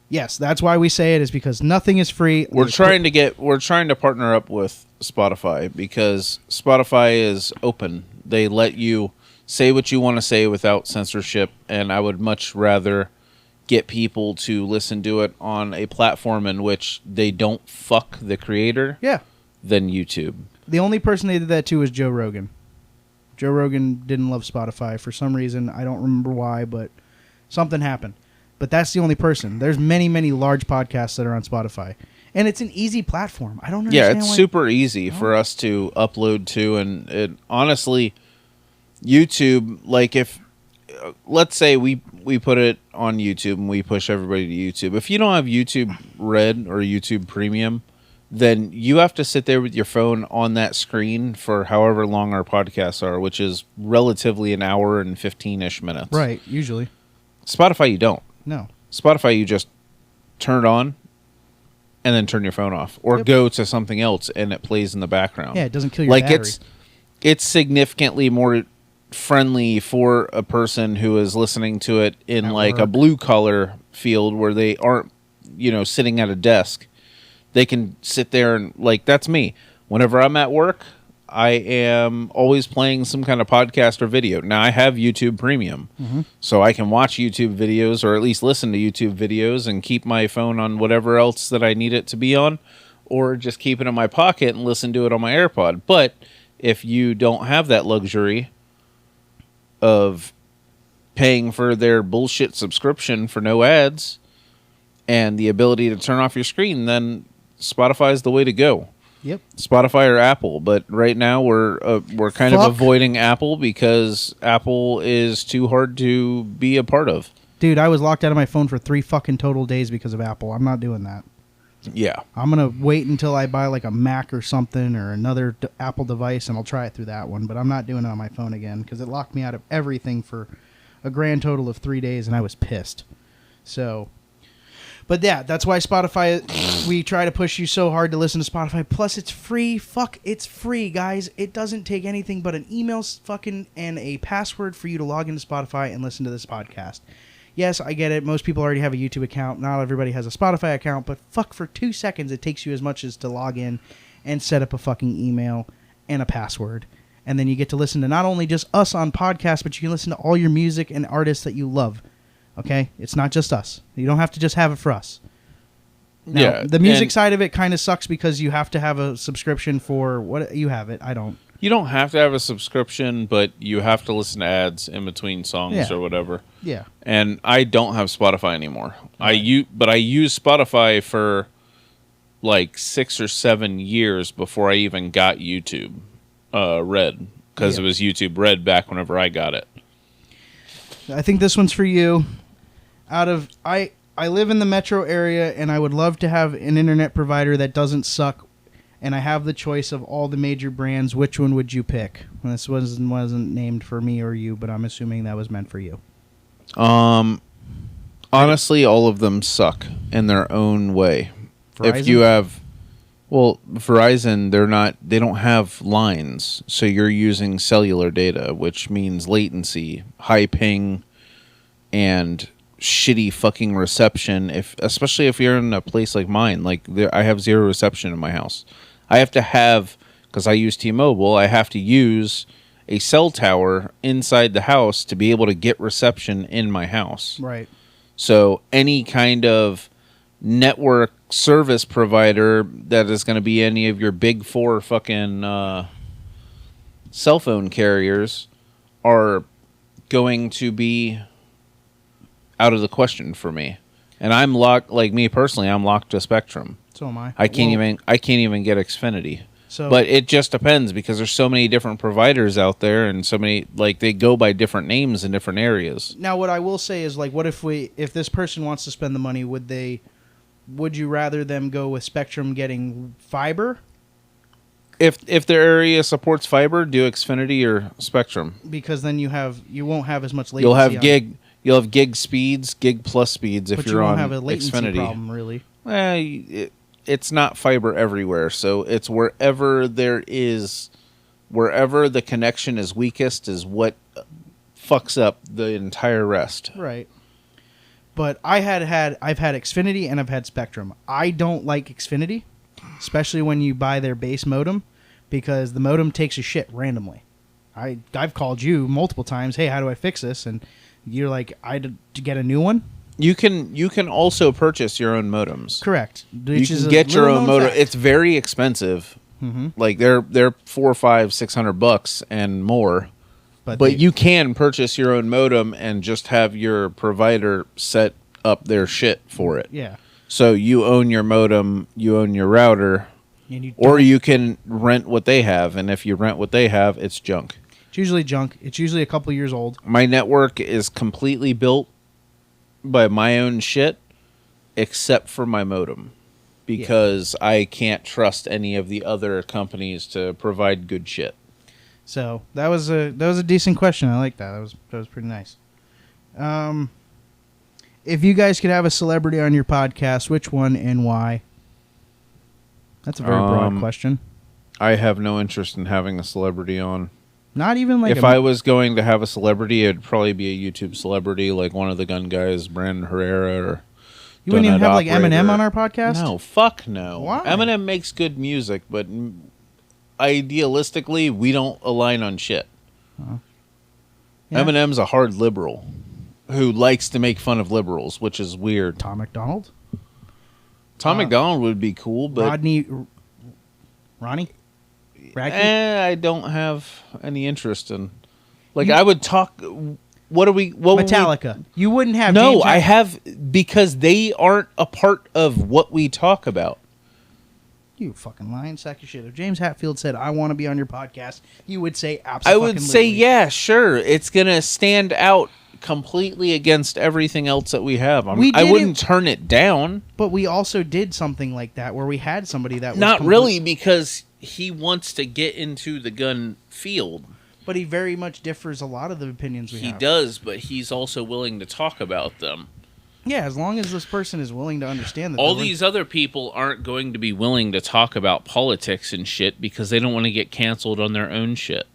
yes, that's why we say it, is because nothing is free. We're trying to partner up with Spotify because Spotify is open. They let you say what you want to say without censorship, and I would much rather get people to listen to it on a platform in which they don't fuck the creator Yeah. than YouTube. The only person they did that to was Joe Rogan. Joe Rogan didn't love Spotify for some reason. I don't remember why, but something happened. But that's the only person. There's many, many large podcasts that are on Spotify. And it's an easy platform. I don't Yeah, understand it's why- super easy for us to upload to, and it, honestly, YouTube, like if, let's say we put it on YouTube and we push everybody to YouTube. If you don't have YouTube Red or YouTube Premium, then you have to sit there with your phone on that screen for however long our podcasts are, which is relatively an hour and 15-ish minutes. Right, usually. Spotify, you don't. No. Spotify, you just turn it on and then turn your phone off, or Yep. go to something else and it plays in the background. Yeah, it doesn't kill your like battery. it's significantly more friendly for a person who is listening to it in At like a work. blue collar field where they aren't sitting at a desk. They can sit there and, like, that's me. Whenever I'm at work, I am always playing some kind of podcast or video. Now, I have YouTube Premium, so I can watch YouTube videos or at least listen to YouTube videos and keep my phone on whatever else that I need it to be on, or just keep it in my pocket and listen to it on my AirPod. But if you don't have that luxury of paying for their bullshit subscription for no ads and the ability to turn off your screen, then Spotify is the way to go. Yep. Spotify or Apple, but right now we're kind of avoiding Apple because Apple is too hard to be a part of. Dude, I was locked out of my phone for 3 fucking total days because of Apple. I'm not doing that. Yeah. I'm going to wait until I buy like a Mac or something or another Apple device, and I'll try it through that one, but I'm not doing it on my phone again because it locked me out of everything for a grand total of 3 days, and I was pissed. So... But yeah, that's why Spotify, we try to push you so hard to listen to Spotify. Plus, it's free. Fuck, it's free, guys. It doesn't take anything but an email fucking and a password for you to log into Spotify and listen to this podcast. Yes, I get it. Most people already have a YouTube account. Not everybody has a Spotify account. But fuck, for 2 seconds, it takes you as much as to log in and set up a fucking email and a password. And then you get to listen to not only just us on podcasts, but you can listen to all your music and artists that you love. Okay, it's not just us. You don't have to just have it for us. Now, Yeah, the music and- side of it kind of sucks because you have to have a subscription for what you have it. I don't. You don't have to have a subscription, but you have to listen to ads in between songs Yeah. or whatever. Yeah. And I don't have Spotify anymore. But I used Spotify for like 6 or 7 years before I even got YouTube Red, because it was YouTube Red back whenever I got it. I think this one's for you. I live in the metro area, and I would love to have an internet provider that doesn't suck. And I have the choice of all the major brands. Which one would you pick? Well, this wasn't named for me or you, but I'm assuming that was meant for you. Honestly, all of them suck in their own way. Verizon? If you have, Verizon, they don't have lines, so you're using cellular data, which means latency, high ping, and shitty fucking reception. Especially if you're in a place like mine, I have zero reception in my house. I have to have, because I use T-Mobile, I have to use a cell tower inside the house to be able to get reception in my house. Right. So any kind of network service provider that is going to be any of your big four fucking cell phone carriers are going to be out of the question for me. And I'm locked, like me personally, I'm locked to Spectrum. So am I. I can't even get Xfinity. So, But it just depends because there's so many different providers out there and so many, they go by different names in different areas. now what I will say is, what if this person wants to spend the money, would you rather them go with Spectrum getting fiber? If their area supports fiber, do Xfinity or Spectrum. Because then you won't have as much latency. You'll have gig speeds, gig plus speeds if but you you're won't on have a latency Xfinity. problem, really. It's not fiber everywhere, so it's wherever the connection is weakest is what fucks up the entire rest. Right. But I've had Xfinity and I've had Spectrum. I don't like Xfinity, especially when you buy their base modem, because the modem takes a shit randomly. I've called you multiple times, hey, how do I fix this? And you're like, to get a new one? You can also purchase your own modems. Correct. You can get your own modem. It's very expensive. Mm-hmm. Like they're $400, $500, $600 and more. But you can purchase your own modem and just have your provider set up their shit for it. Yeah. So you own your modem, you own your router, And or you can rent what they have. And if you rent what they have, it's junk. It's usually junk. It's usually a couple years old. My network is completely built by my own shit, except for my modem, because I can't trust any of the other companies to provide good shit. So that was a decent question. I like that. That was pretty nice. If you guys could have a celebrity on your podcast, which one and why? That's a very broad question. I have no interest in having a celebrity on. Not even like if I was going to have a celebrity, it'd probably be a YouTube celebrity, like one of the gun guys, Brandon Herrera or You wouldn't even have like operator. Eminem on our podcast? No, fuck no. Why? Eminem makes good music, but idealistically, we don't align on shit. Yeah. Eminem's a hard liberal who likes to make fun of liberals, which is weird. Tom McDonald? Tom McDonald would be cool, but Ronnie? I don't have any interest in. Like, I would talk. What are we? What Metallica. You wouldn't have. No, James I have, because they aren't a part of what we talk about. You fucking lying sack of shit. If James Hetfield said, "I want to be on your podcast," you would say I absolutely. would say, yeah, sure. It's gonna stand out completely against everything else that we have. I wouldn't turn it down. But we also did something like that where we had somebody that was Not really, because he wants to get into the gun field. But he very much differs a lot of the opinions we have. He does, but he's also willing to talk about them. Yeah, as long as this person is willing to understand that. All these other people aren't going to be willing to talk about politics and shit because they don't want to get canceled on their own shit.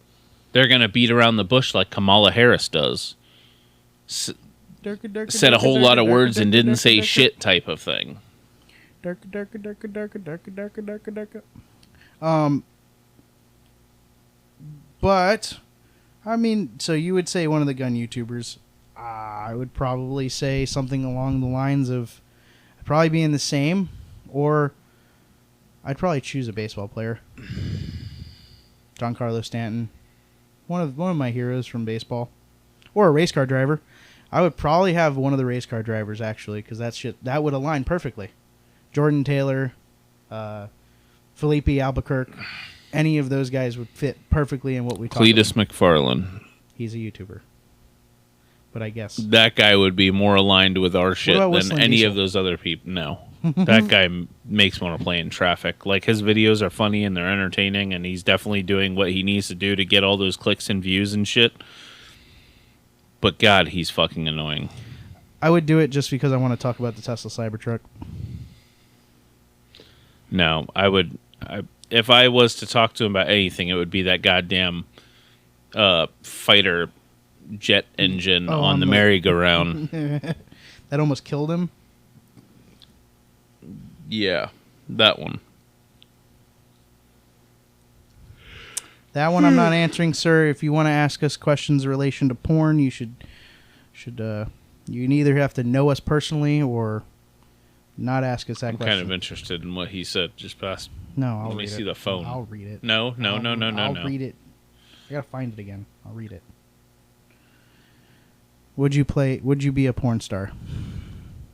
They're going to beat around the bush like Kamala Harris does. Said a whole lot of words and didn't say shit type of thing. But, I mean, so you would say one of the gun YouTubers. I would probably say something along the lines of probably being the same, or I'd probably choose a baseball player. Giancarlo Stanton, one of my heroes from baseball, or a race car driver. I would probably have one of the race car drivers actually, because that would align perfectly. Jordan Taylor, Felipe Albuquerque, any of those guys would fit perfectly in what we talk about. Cletus McFarlane. He's a YouTuber. But I guess that guy would be more aligned with our shit than Whistling any Diesel? of those other people. No. That guy makes me want to play in traffic. Like, his videos are funny and they're entertaining, and he's definitely doing what he needs to do to get all those clicks and views and shit. But God, he's fucking annoying. I would do it just because I want to talk about the Tesla Cybertruck. No, if I was to talk to him about anything, it would be that goddamn fighter jet engine on the merry-go-round. That almost killed him. Yeah, that one. That one I'm not answering, sir. If you want to ask us questions in relation to porn, you should you either have to know us personally or not ask us that question. I'm kind of interested in what he said just past. No, I'll Let me read see it. the phone. I'll read it. No. I'll read it. I gotta find it again. I'll read it. Would you be a porn star?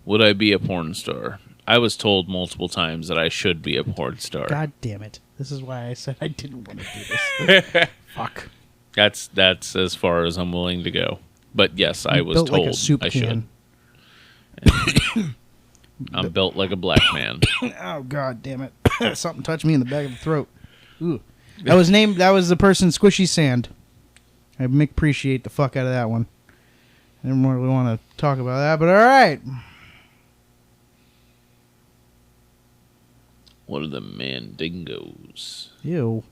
Would I be a porn star? I was told multiple times that I should be a porn star. God damn it. This is why I said I didn't want to do this. Fuck. That's as far as I'm willing to go. But yes, I was built told like a soup I can. should. I'm built like a black man. Oh god damn it. Something touched me in the back of the throat. Ooh. That was the person Squishy Sand. I appreciate the fuck out of that one. I didn't really want to talk about that, but alright. What are the mandingos? Ew.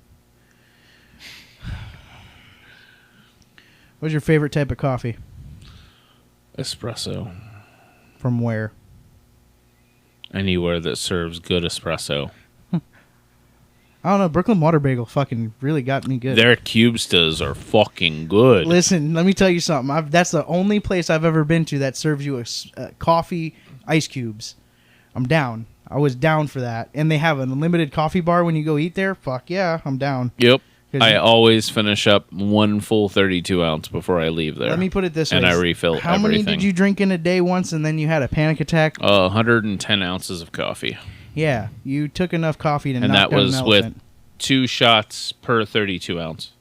What's your favorite type of coffee? Espresso. From where? Anywhere that serves good espresso. I don't know. Brooklyn Water Bagel fucking really got me good. Their Cubestas are fucking good. Listen, let me tell you something. That's the only place I've ever been to that serves you a coffee ice cubes. I'm down. I was down for that. And they have an unlimited coffee bar when you go eat there. Fuck yeah, I'm down. Yep. I always finish up one full 32 ounce before I leave there. Let me put it this way. And I refill How everything. many did you drink in a day once and then you had a panic attack? 110 ounces of coffee. Yeah, you took enough coffee to And knock that down was an with elephant. 2 shots per 32 ounce.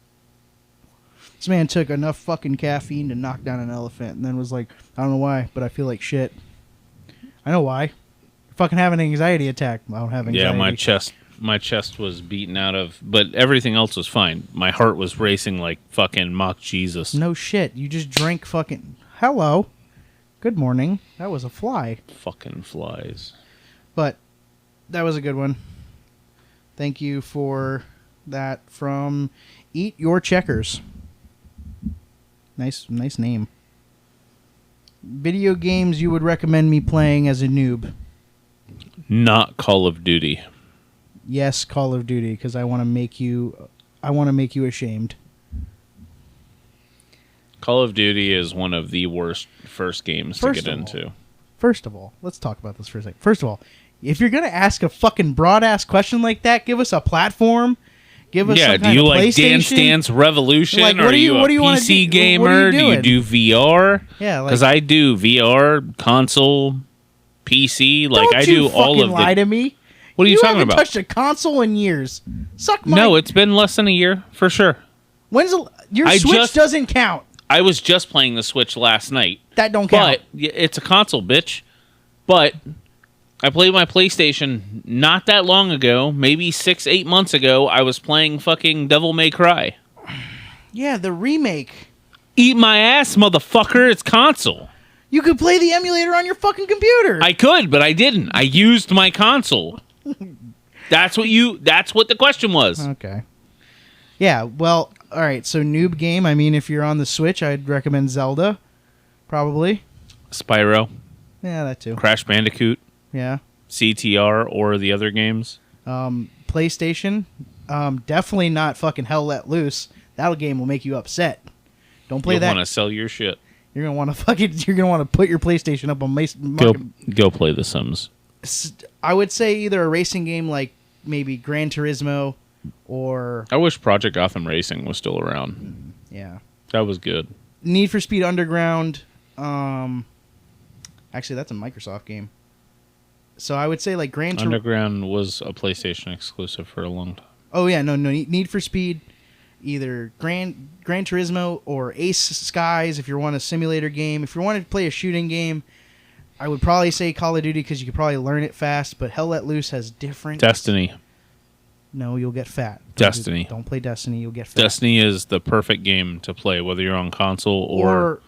This man took enough fucking caffeine to knock down an elephant and then was like, I don't know why, but I feel like shit. I know why. Fucking have an anxiety attack. I don't have anxiety. Yeah, my chest was beaten out of, but everything else was fine. My heart was racing like fucking mock Jesus. No shit. You just drank fucking... Hello. Good morning. That was a fly. Fucking flies. But that was a good one. Thank you for that from Eat Your Checkers. Nice name. Video games you would recommend me playing as a noob? Not Call of Duty. Yes, Call of Duty, because I want to make you. I want to make you ashamed. Call of Duty is one of the worst first games to get into. First of all, let's talk about this for a second. First of all, if you're gonna ask a fucking broad ass question like that, give us a platform. Give us some do kind you of like Dance PlayStation. Dance Revolution? Like, Or are you a PC gamer? Do you do VR? Yeah, because I do VR, console, PC. Like don't I you do all fucking of lie the. to me. What are you talking haven't about? touched a console in years. Suck my. No, it's been less than a year for sure. Your Switch doesn't count. I was just playing the Switch last night. That don't count. But it's a console, bitch. But I played my PlayStation not that long ago, maybe 6-8 months ago. I was playing fucking Devil May Cry. Yeah, the remake. Eat my ass, motherfucker. It's console. You could play the emulator on your fucking computer. I could, but I didn't. I used my console. That's what the question was. Okay. Yeah, well, all right, so noob game. I mean, if you're on the Switch, I'd recommend Zelda. Probably. Spyro, Yeah, that too. Crash Bandicoot, Yeah. CTR, or the other games. PlayStation. Definitely not fucking Hell Let Loose. That game will make you upset. Don't play You'll that. want to sell your shit. You're gonna want to You're gonna want to put your PlayStation up on Go play The Sims. I would say either a racing game like maybe Gran Turismo, or I wish Project Gotham Racing was still around. yeah, That was good. Need for Speed Underground. Actually, that's a Microsoft game. So I would say like Gran Turismo. Underground was a PlayStation exclusive for a long time. Oh yeah, no, Need for Speed. Either Gran Turismo or Ace Skies if you want a simulator game. If you want to play a shooting game, I would probably say Call of Duty because you could probably learn it fast. But Hell Let Loose has different. Destiny. No, you'll get fat. Destiny. Don't play Destiny. You'll get fat. Destiny is the perfect game to play, whether you're on console or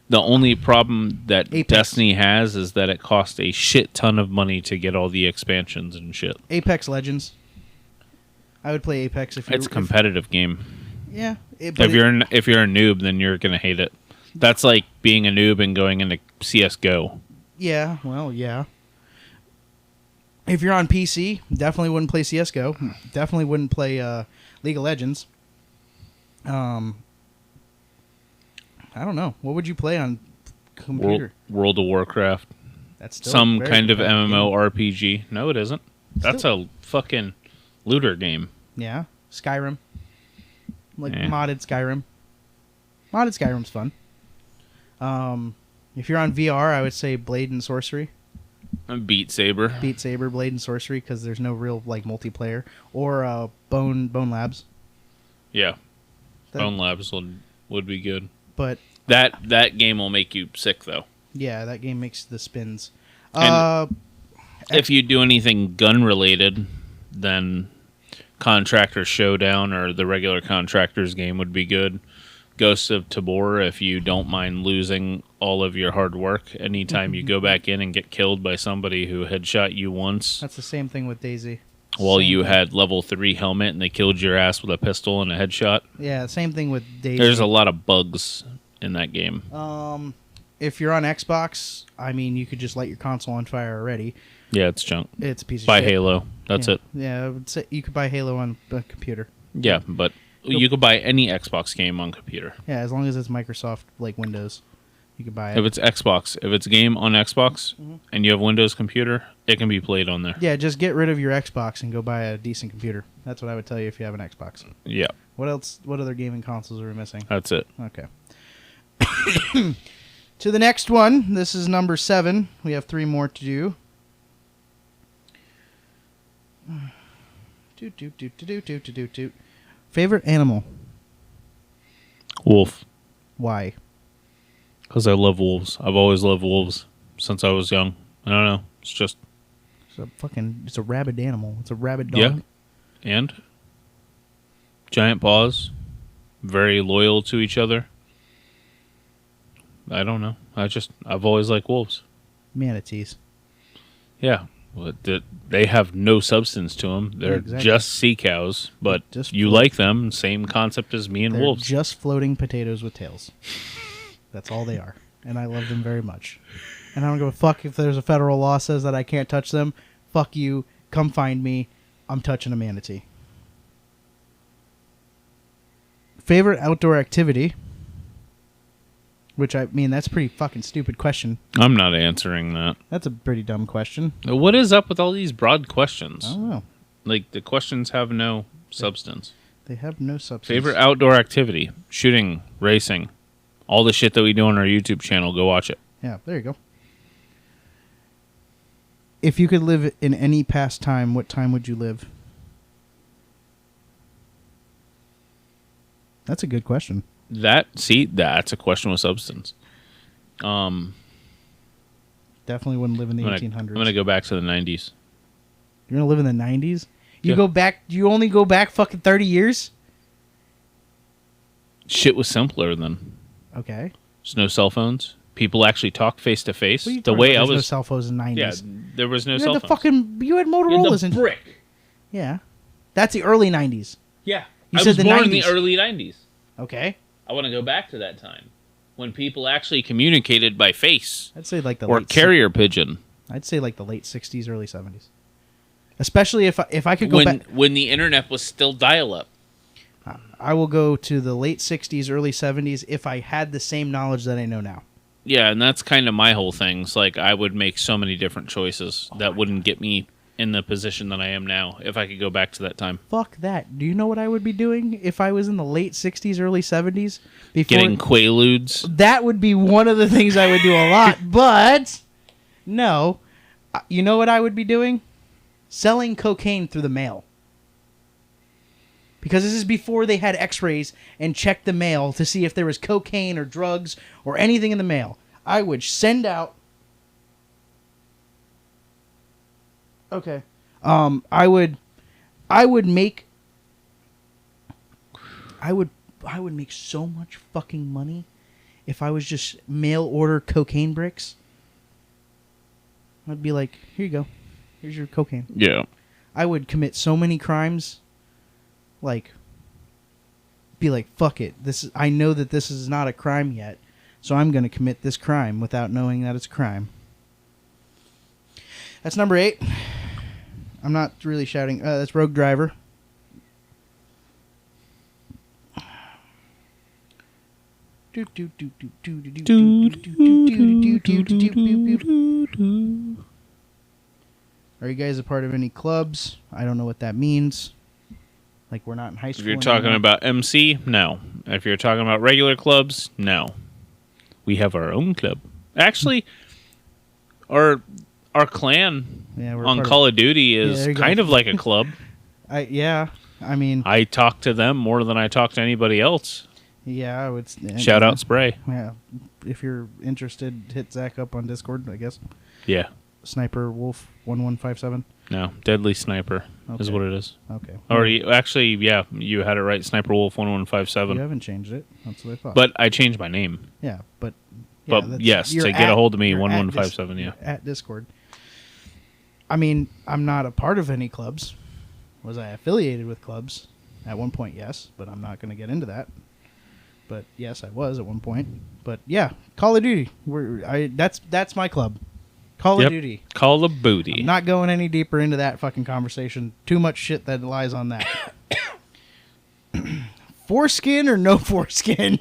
the only problem that Apex. Destiny has is that it costs a shit ton of money to get all the expansions and shit. Apex Legends. I would play Apex if you're... It's a competitive game. Yeah. If you're a noob, then you're gonna hate it. That's like being a noob and going into CS:GO. Yeah, well, yeah. If you're on PC, definitely wouldn't play CS:GO. Definitely wouldn't play League of Legends. I don't know. What would you play on computer? World of Warcraft. That's still Some very kind of competitive game. MMORPG. No, it isn't. That's a fucking looter game. Yeah, Skyrim. Like Yeah. modded Skyrim. Modded Skyrim's fun. If you're on VR, I would say Blade and Sorcery. Beat Saber. Beat Saber, Blade and Sorcery, because there's no real like multiplayer. Or Bone Labs. Yeah. That- Bone Labs would be good. But That game will make you sick though. yeah, that game makes the spins. And if you do anything gun related, then Contractor Showdown or the regular Contractors game would be good. Ghosts of Tabor, if you don't mind losing all of your hard work anytime you go back in and get killed by somebody who headshot you once That's the same thing with Daisy. while Same you thing. had level 3 helmet and they killed your ass with a pistol and a headshot. Yeah, same thing with Daisy. There's a lot of bugs in that game. If you're on Xbox, I mean, you could just light your console on fire already. Yeah, it's junk. It's a piece of Buy shit. Halo. That's yeah. it. Yeah, I would say you could buy Halo on a computer. Yeah, but you could buy any Xbox game on computer. Yeah, as long as it's Microsoft like Windows, you could buy it. If it's Xbox, if it's a game on Xbox and you have Windows computer, it can be played on there. Yeah, just get rid of your Xbox and go buy a decent computer. That's what I would tell you if you have an Xbox. Yeah, What else? What other gaming consoles are we missing? that's it. Okay. To the next one. This is number 7. We have 3 more to do. Doot. Favorite animal? Wolf. Why? Because I love wolves. I've always loved wolves since I was young. I don't know. It's just... It's a rabid animal. It's a rabid dog. Yeah. And? Giant paws. Very loyal to each other. I don't know. I've always liked wolves. Manatees. Yeah. Well, they have no substance to them. They're Exactly. just sea cows, but Just you float. like them. Same concept as me and They're wolves. just floating potatoes with tails. That's all they are. and I love them very much. And I don't give a fuck if there's a federal law says that I can't touch them. Fuck you. Come find me. I'm touching a manatee. Favorite outdoor activity? Which, I mean, that's a pretty fucking stupid question. I'm not answering that. That's a pretty dumb question. What is up with all these broad questions? I don't know. Like, the questions have no substance. They have no substance. Favorite outdoor activity? Shooting, racing, all the shit that we do on our YouTube channel. Go watch it. Yeah, there you go. If you could live in any past time, what time would you live? That's a good question. That's a question with substance. Definitely wouldn't live in the 1800s. I'm going to go back to the 90s. You're going to live in the 90s? You Yeah. go back, you only go back fucking 30 years? Shit was simpler then. Okay. There's no cell phones. People actually talk face to face. What are you The talking way about? I There's no was, cell phones in the 90s. yeah, there was no you cell had the phones. you had In Motorola's the brick. Yeah. That's the early 90s. Yeah, You I said was the born in 90s. the early 90s. Okay. I want to go back to that time when people actually communicated by face I'd say like the or late carrier pigeon. I'd say like the late 60s, early 70s. Especially if I could go back. When the internet was still dial-up. I will go to the late 60s, early 70s if I had the same knowledge that I know now. Yeah, and that's kind of my whole thing. It's like I would make so many different choices that wouldn't get me in the position that I am now if I could go back to that time. Fuck that. Do you know what I would be doing if I was in the late 60s, early 70s? Getting Quaaludes. That would be one of the things I would do a lot, but no. You know what I would be doing? Selling cocaine through the mail. Because this is before they had x-rays and checked the mail to see if there was cocaine or drugs or anything in the mail. I would send out... Okay. I would make so much fucking money if I was just mail order cocaine bricks. I'd be like, here you go. Here's your cocaine. Yeah. I would commit so many crimes. Like, be like, fuck it. I know that this is not a crime yet, so I'm going to commit this crime without knowing that it's a crime. That's number 8. I'm not really shouting. That's Rogue Driver. Are you guys a part of any clubs? I don't know what that means. Like, we're not in high school. If you're talking about MC, no. If you're talking about regular clubs, no. We have our own club. Actually, our clan on Call of Duty is kind of like a club. I mean, I talk to them more than I talk to anybody else. Yeah, I would. Shout out Spray. Yeah, if you're interested, hit Zach up on Discord, I guess. Yeah. Sniper Wolf 1157. No, Deadly Sniper is what it is. Okay. Or actually, yeah, you had it right. Sniper Wolf 1157. You haven't changed it. That's what I thought. But I changed my name. Yeah, but yes, to get a hold of me, 1157. Yeah. At Discord. I mean, I'm not a part of any clubs. Was I affiliated with clubs? At one point, yes, but I'm not going to get into that. But yes, I was at one point. But yeah, Call of Duty. That's my club. Call of Duty. Call of Booty. I'm not going any deeper into that fucking conversation. Too much shit that lies on that. Foreskin or no foreskin?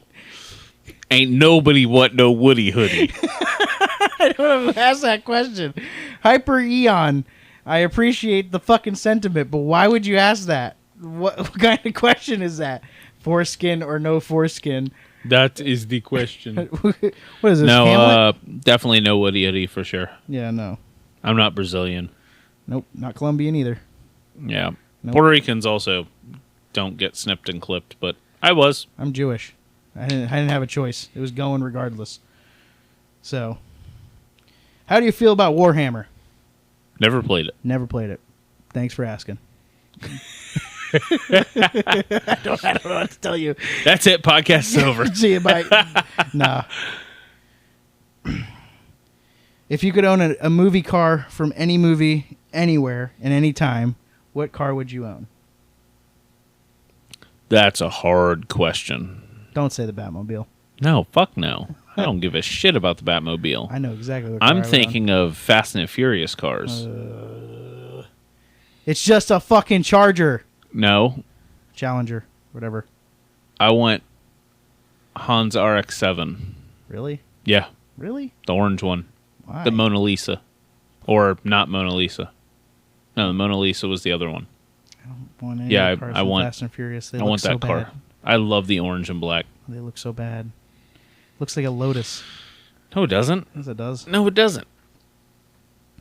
Ain't nobody want no Woody hoodie. I don't know who asked that question. Hyper Eon. I appreciate the fucking sentiment, but why would you ask that? What kind of question is that? Foreskin or no foreskin? That is the question. What is this? No, Hamlet? definitely no Woody hoodie for sure. Yeah, no. I'm not Brazilian. Nope, not Colombian either. Yeah. Nope. Puerto Ricans also don't get snipped and clipped, but I was. I'm Jewish. I didn't have a choice. It was going regardless. So, how do you feel about Warhammer? Never played it. Never played it. Thanks for asking. I don't know what to tell you. That's it. Podcast's over. See you, bye. Nah. If you could own a movie car from any movie, anywhere, and any time, what car would you own? That's a hard question. Don't say the Batmobile. No, fuck no. I don't give a shit about the Batmobile. I know exactly what car I'm I would thinking of Fast and Furious cars. own. It's just a fucking Charger. No, Challenger. Whatever. I want Hans RX-7. Really? Yeah, Really? the orange one. Why? The Mona Lisa. Or not Mona Lisa. No, the Mona Lisa was the other one. I don't want any Yeah, of the cars I from want- Fast and Furious. They I look want so that car. bad. I love the orange and black. They look so bad. Looks like a Lotus. No, it doesn't. Yes, it does. No, it doesn't.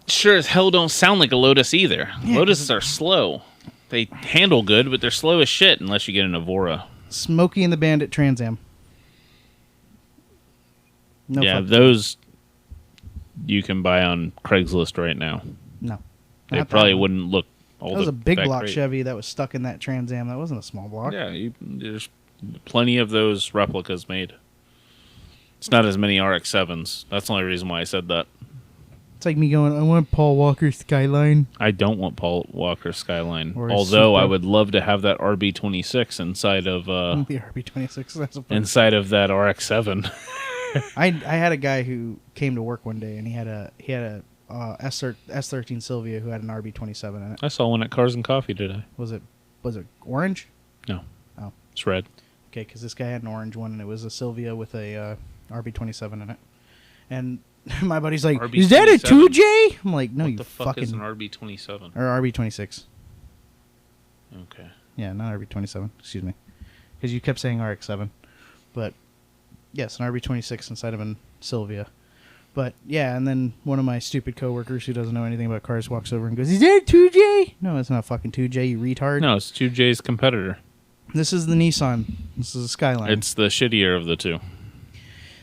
Sure as hell don't sound like a Lotus either. Yeah, Lotuses are slow. They handle good, but they're slow as shit unless you get an Evora. Smokey and the Bandit Trans Am. No, yeah, fuck. those you can buy on Craigslist right now. No. They Not that probably one. wouldn't look all That was a big that block great. Chevy that was stuck in that Trans Am. That wasn't a small block. Yeah, there's plenty of those replicas made. It's not as many RX-7s. That's the only reason why I said that. It's like me going, I want Paul Walker Skyline. I don't want Paul Walker Skyline. Or a Although I Supra. would love to have that RB26 inside of The RB26. That's a fun. inside of that RX-7. I had a guy who came to work one day and he had a S13 Sylvia who had an RB27 in it. I saw one at Cars and Coffee today. Was it orange? No. Oh. It's red. Okay, because this guy had an orange one and it was a Sylvia with a RB27 in it. And my buddy's like, RB27? is that a 2J? I'm like, no, what you the fuck fucking... is an RB27? Or RB26. Okay. Yeah, not RB27. Excuse me. Because you kept saying RX-7. But, yes, an RB26 inside of a Sylvia. But, yeah, and then one of my stupid coworkers who doesn't know anything about cars walks over and goes, is that a 2J? No, it's not a fucking 2J, you retard. No, it's 2J's competitor. This is the Nissan. This is a Skyline. It's the shittier of the two.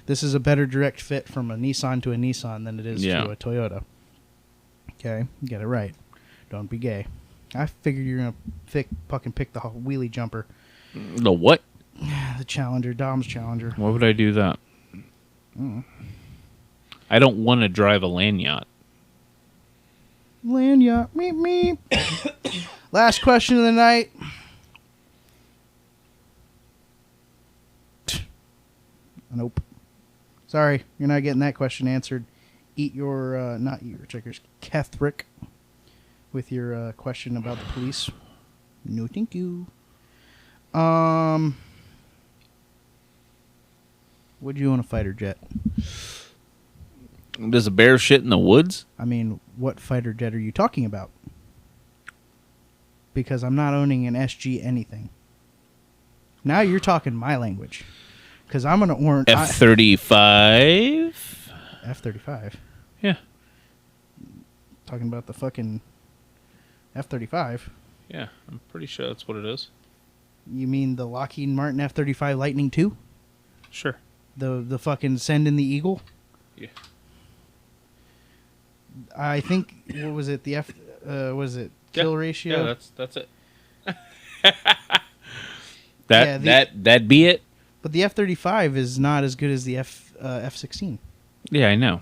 This is a better direct fit from a Nissan to a Nissan than it is Yeah. to a Toyota. Okay, get it right. Don't be gay. I figured you're gonna fucking pick the wheelie jumper, The what? the Challenger, Dom's Challenger. Why would I do that? I don't want to drive a land yacht. Land yacht, meep meep. Last question of the night. Nope. Sorry, you're not getting that question answered. Eat your, not eat your chickers, Kethrick, with your question about the police. No, thank you. Would you own a fighter jet? Does a bear shit in the woods? I mean, what fighter jet are you talking about? Because I'm not owning an SG anything. Now you're talking my language. Because I'm going to own... F-35? F-35. Yeah. Talking about the fucking F-35. Yeah, I'm pretty sure that's what it is. You mean the Lockheed Martin F-35 Lightning II? Sure. The fucking Send in the Eagle? Yeah. I think, what was it? The was it kill ratio? Yeah, that's it. Yeah, That'd be it? But the F-35 is not as good as the F-16. Yeah, I know.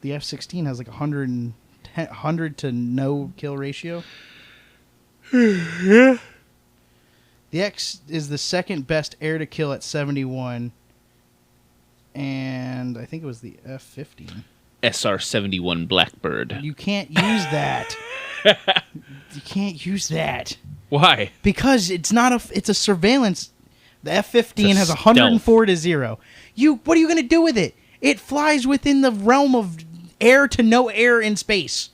The F-16 has like 100 to no kill ratio. The X is the second best air to kill at 71. And I think it was the F-15. SR-71 Blackbird. You can't use that. You can't use that. Why? Because it's not it's a surveillance. The F-15 It's a has 104 to 0. What are you going to do with it? It flies within the realm of air to no air in space.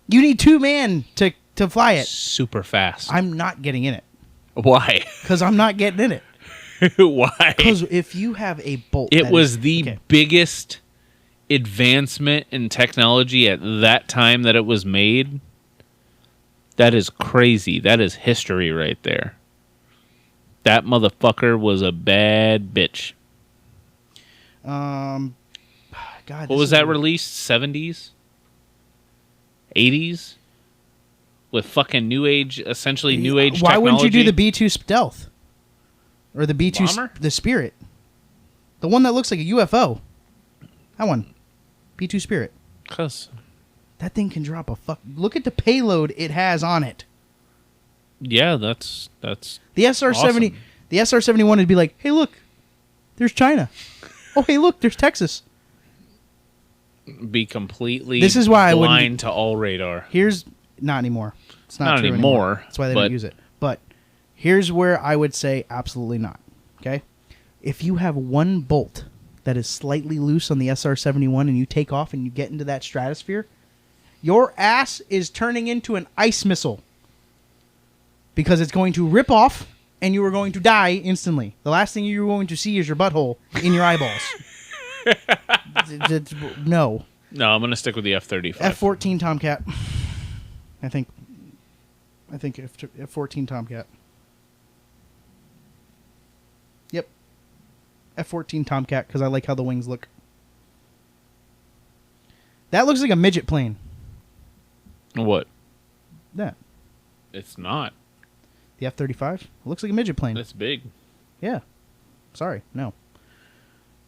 You need 2 men to fly it. Super fast. I'm not getting in it. Why? Because I'm not getting in it. Why? Because if you have a bolt... It that was is- the okay. biggest advancement in technology at that time that it was made. That is crazy. That is history right there. That motherfucker was a bad bitch. God, What this was is that a- released? 70s? 80s? With fucking new age, essentially new age Why technology? wouldn't you do the B-2 Stealth? Or the B-2... Bomber? The Spirit. The one that looks like a UFO. That one. B-2 Spirit. Because, That thing can drop a fuck... Look at the payload it has on it. yeah, that's The SR-70... Awesome. The SR-71 would be like, hey, look. there's China. Oh, hey, look, there's Texas. Be completely This is why I wouldn't blind to all radar. Here's not anymore. It's not true anymore. That's why they don't use it. But here's where I would say absolutely not. Okay? If you have one bolt that is slightly loose on the SR-71 and you take off and you get into that stratosphere, your ass is turning into an ice missile. Because it's going to rip off and you are going to die instantly. The last thing you're going to see is your butthole in your eyeballs. No. No, I'm going to stick with the F-35. F-14 Tomcat. I think F-14 Tomcat. Yep. F-14 Tomcat, because I like how the wings look. That looks like a midget plane. What? That. It's not. The F-35? It looks like a midget plane. It's big. Yeah. Sorry, no.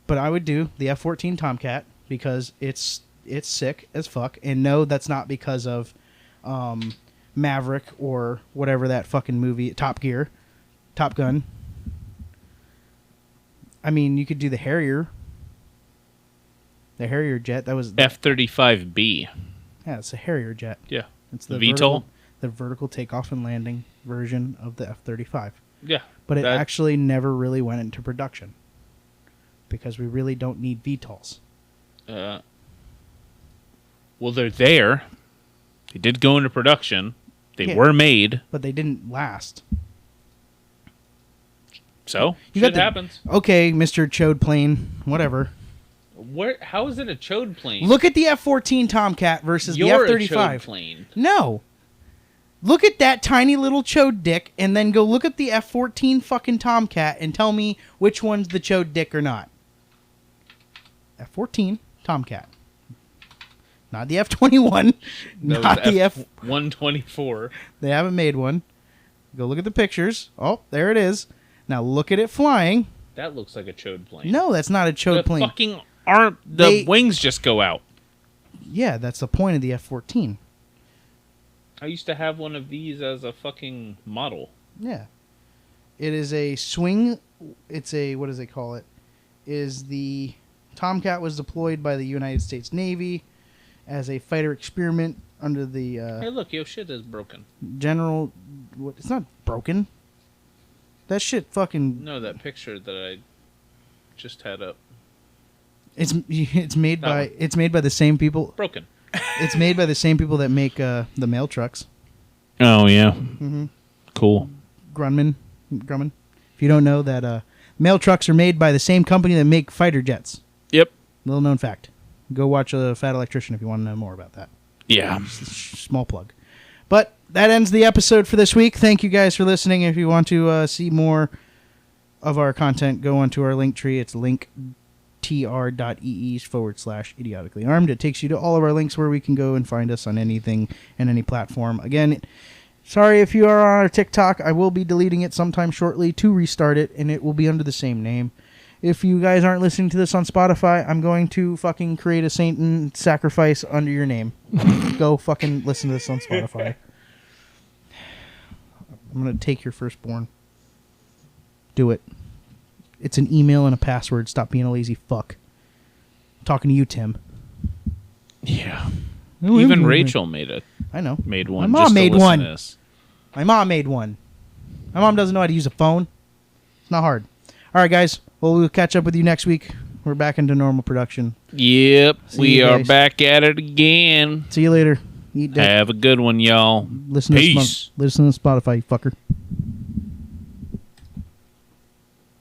But I would do the F-14 Tomcat because it's sick as fuck. And no, that's not because of Maverick or whatever that fucking movie, Top Gun. I mean, you could do the Harrier. The Harrier jet. That was F-35B. Yeah, it's a Harrier jet. Yeah. It's the VTOL? the vertical takeoff and landing version of the F-35. Yeah. But it actually never really went into production because we really don't need VTOLs. Well, they're there. They did go into production. They were made. But they didn't last. So, shit happens. Okay, Mr. Chode plane, whatever. How is it a chode plane? Look at the F-14 Tomcat versus the F-35. You're a chode plane. No. Look at that tiny little chode dick, and then go look at the F-14 fucking Tomcat and tell me which one's the chode dick or not. F-14 Tomcat. Not the F-21. Not the F-124. They haven't made one. Go look at the pictures. Oh, there it is. Now look at it flying. That looks like a chode plane. No, that's not a chode plane. Fucking wings just go out. Yeah, that's the point of the F-14. I used to have one of these as a fucking model. Yeah. It is a swing. It's a, what does they call it? The Tomcat was deployed by the United States Navy as a fighter experiment under the... hey, look, your shit is broken. General... It's not broken. That shit fucking... No, that picture that I just had up. It's made by the same people. Broken. It's made by the same people that make the mail trucks. Oh yeah. Mm-hmm. Cool. Grumman. If you don't know that, mail trucks are made by the same company that make fighter jets. Yep. Little known fact. Go watch Fat Electrician if you want to know more about that. Yeah. Small plug. But that ends the episode for this week. Thank you guys for listening. If you want to see more of our content, go onto our link tree. It's linktr.ee/idiotically armed. It takes you to all of our links where we can go and find us on anything and any platform. Again, sorry if you are on our TikTok. I will be deleting it sometime shortly to restart it, and it will be under the same name. If you guys aren't listening to this on Spotify, I'm going to fucking create a Satan sacrifice under your name. Go fucking listen to this on Spotify. I'm going to take your firstborn. Do it. It's an email and a password. Stop being a lazy fuck. I'm talking to you, Tim. Yeah. Even Rachel made it. I know. Made one. My mom made one. My mom made one. My mom doesn't know how to use a phone. It's not hard. All right, guys. Well, we'll catch up with you next week. We're back into normal production. Yep. We are back at it again. See you later. Eat Have a good one, y'all. Listen Peace. Listen to Spotify, you fucker.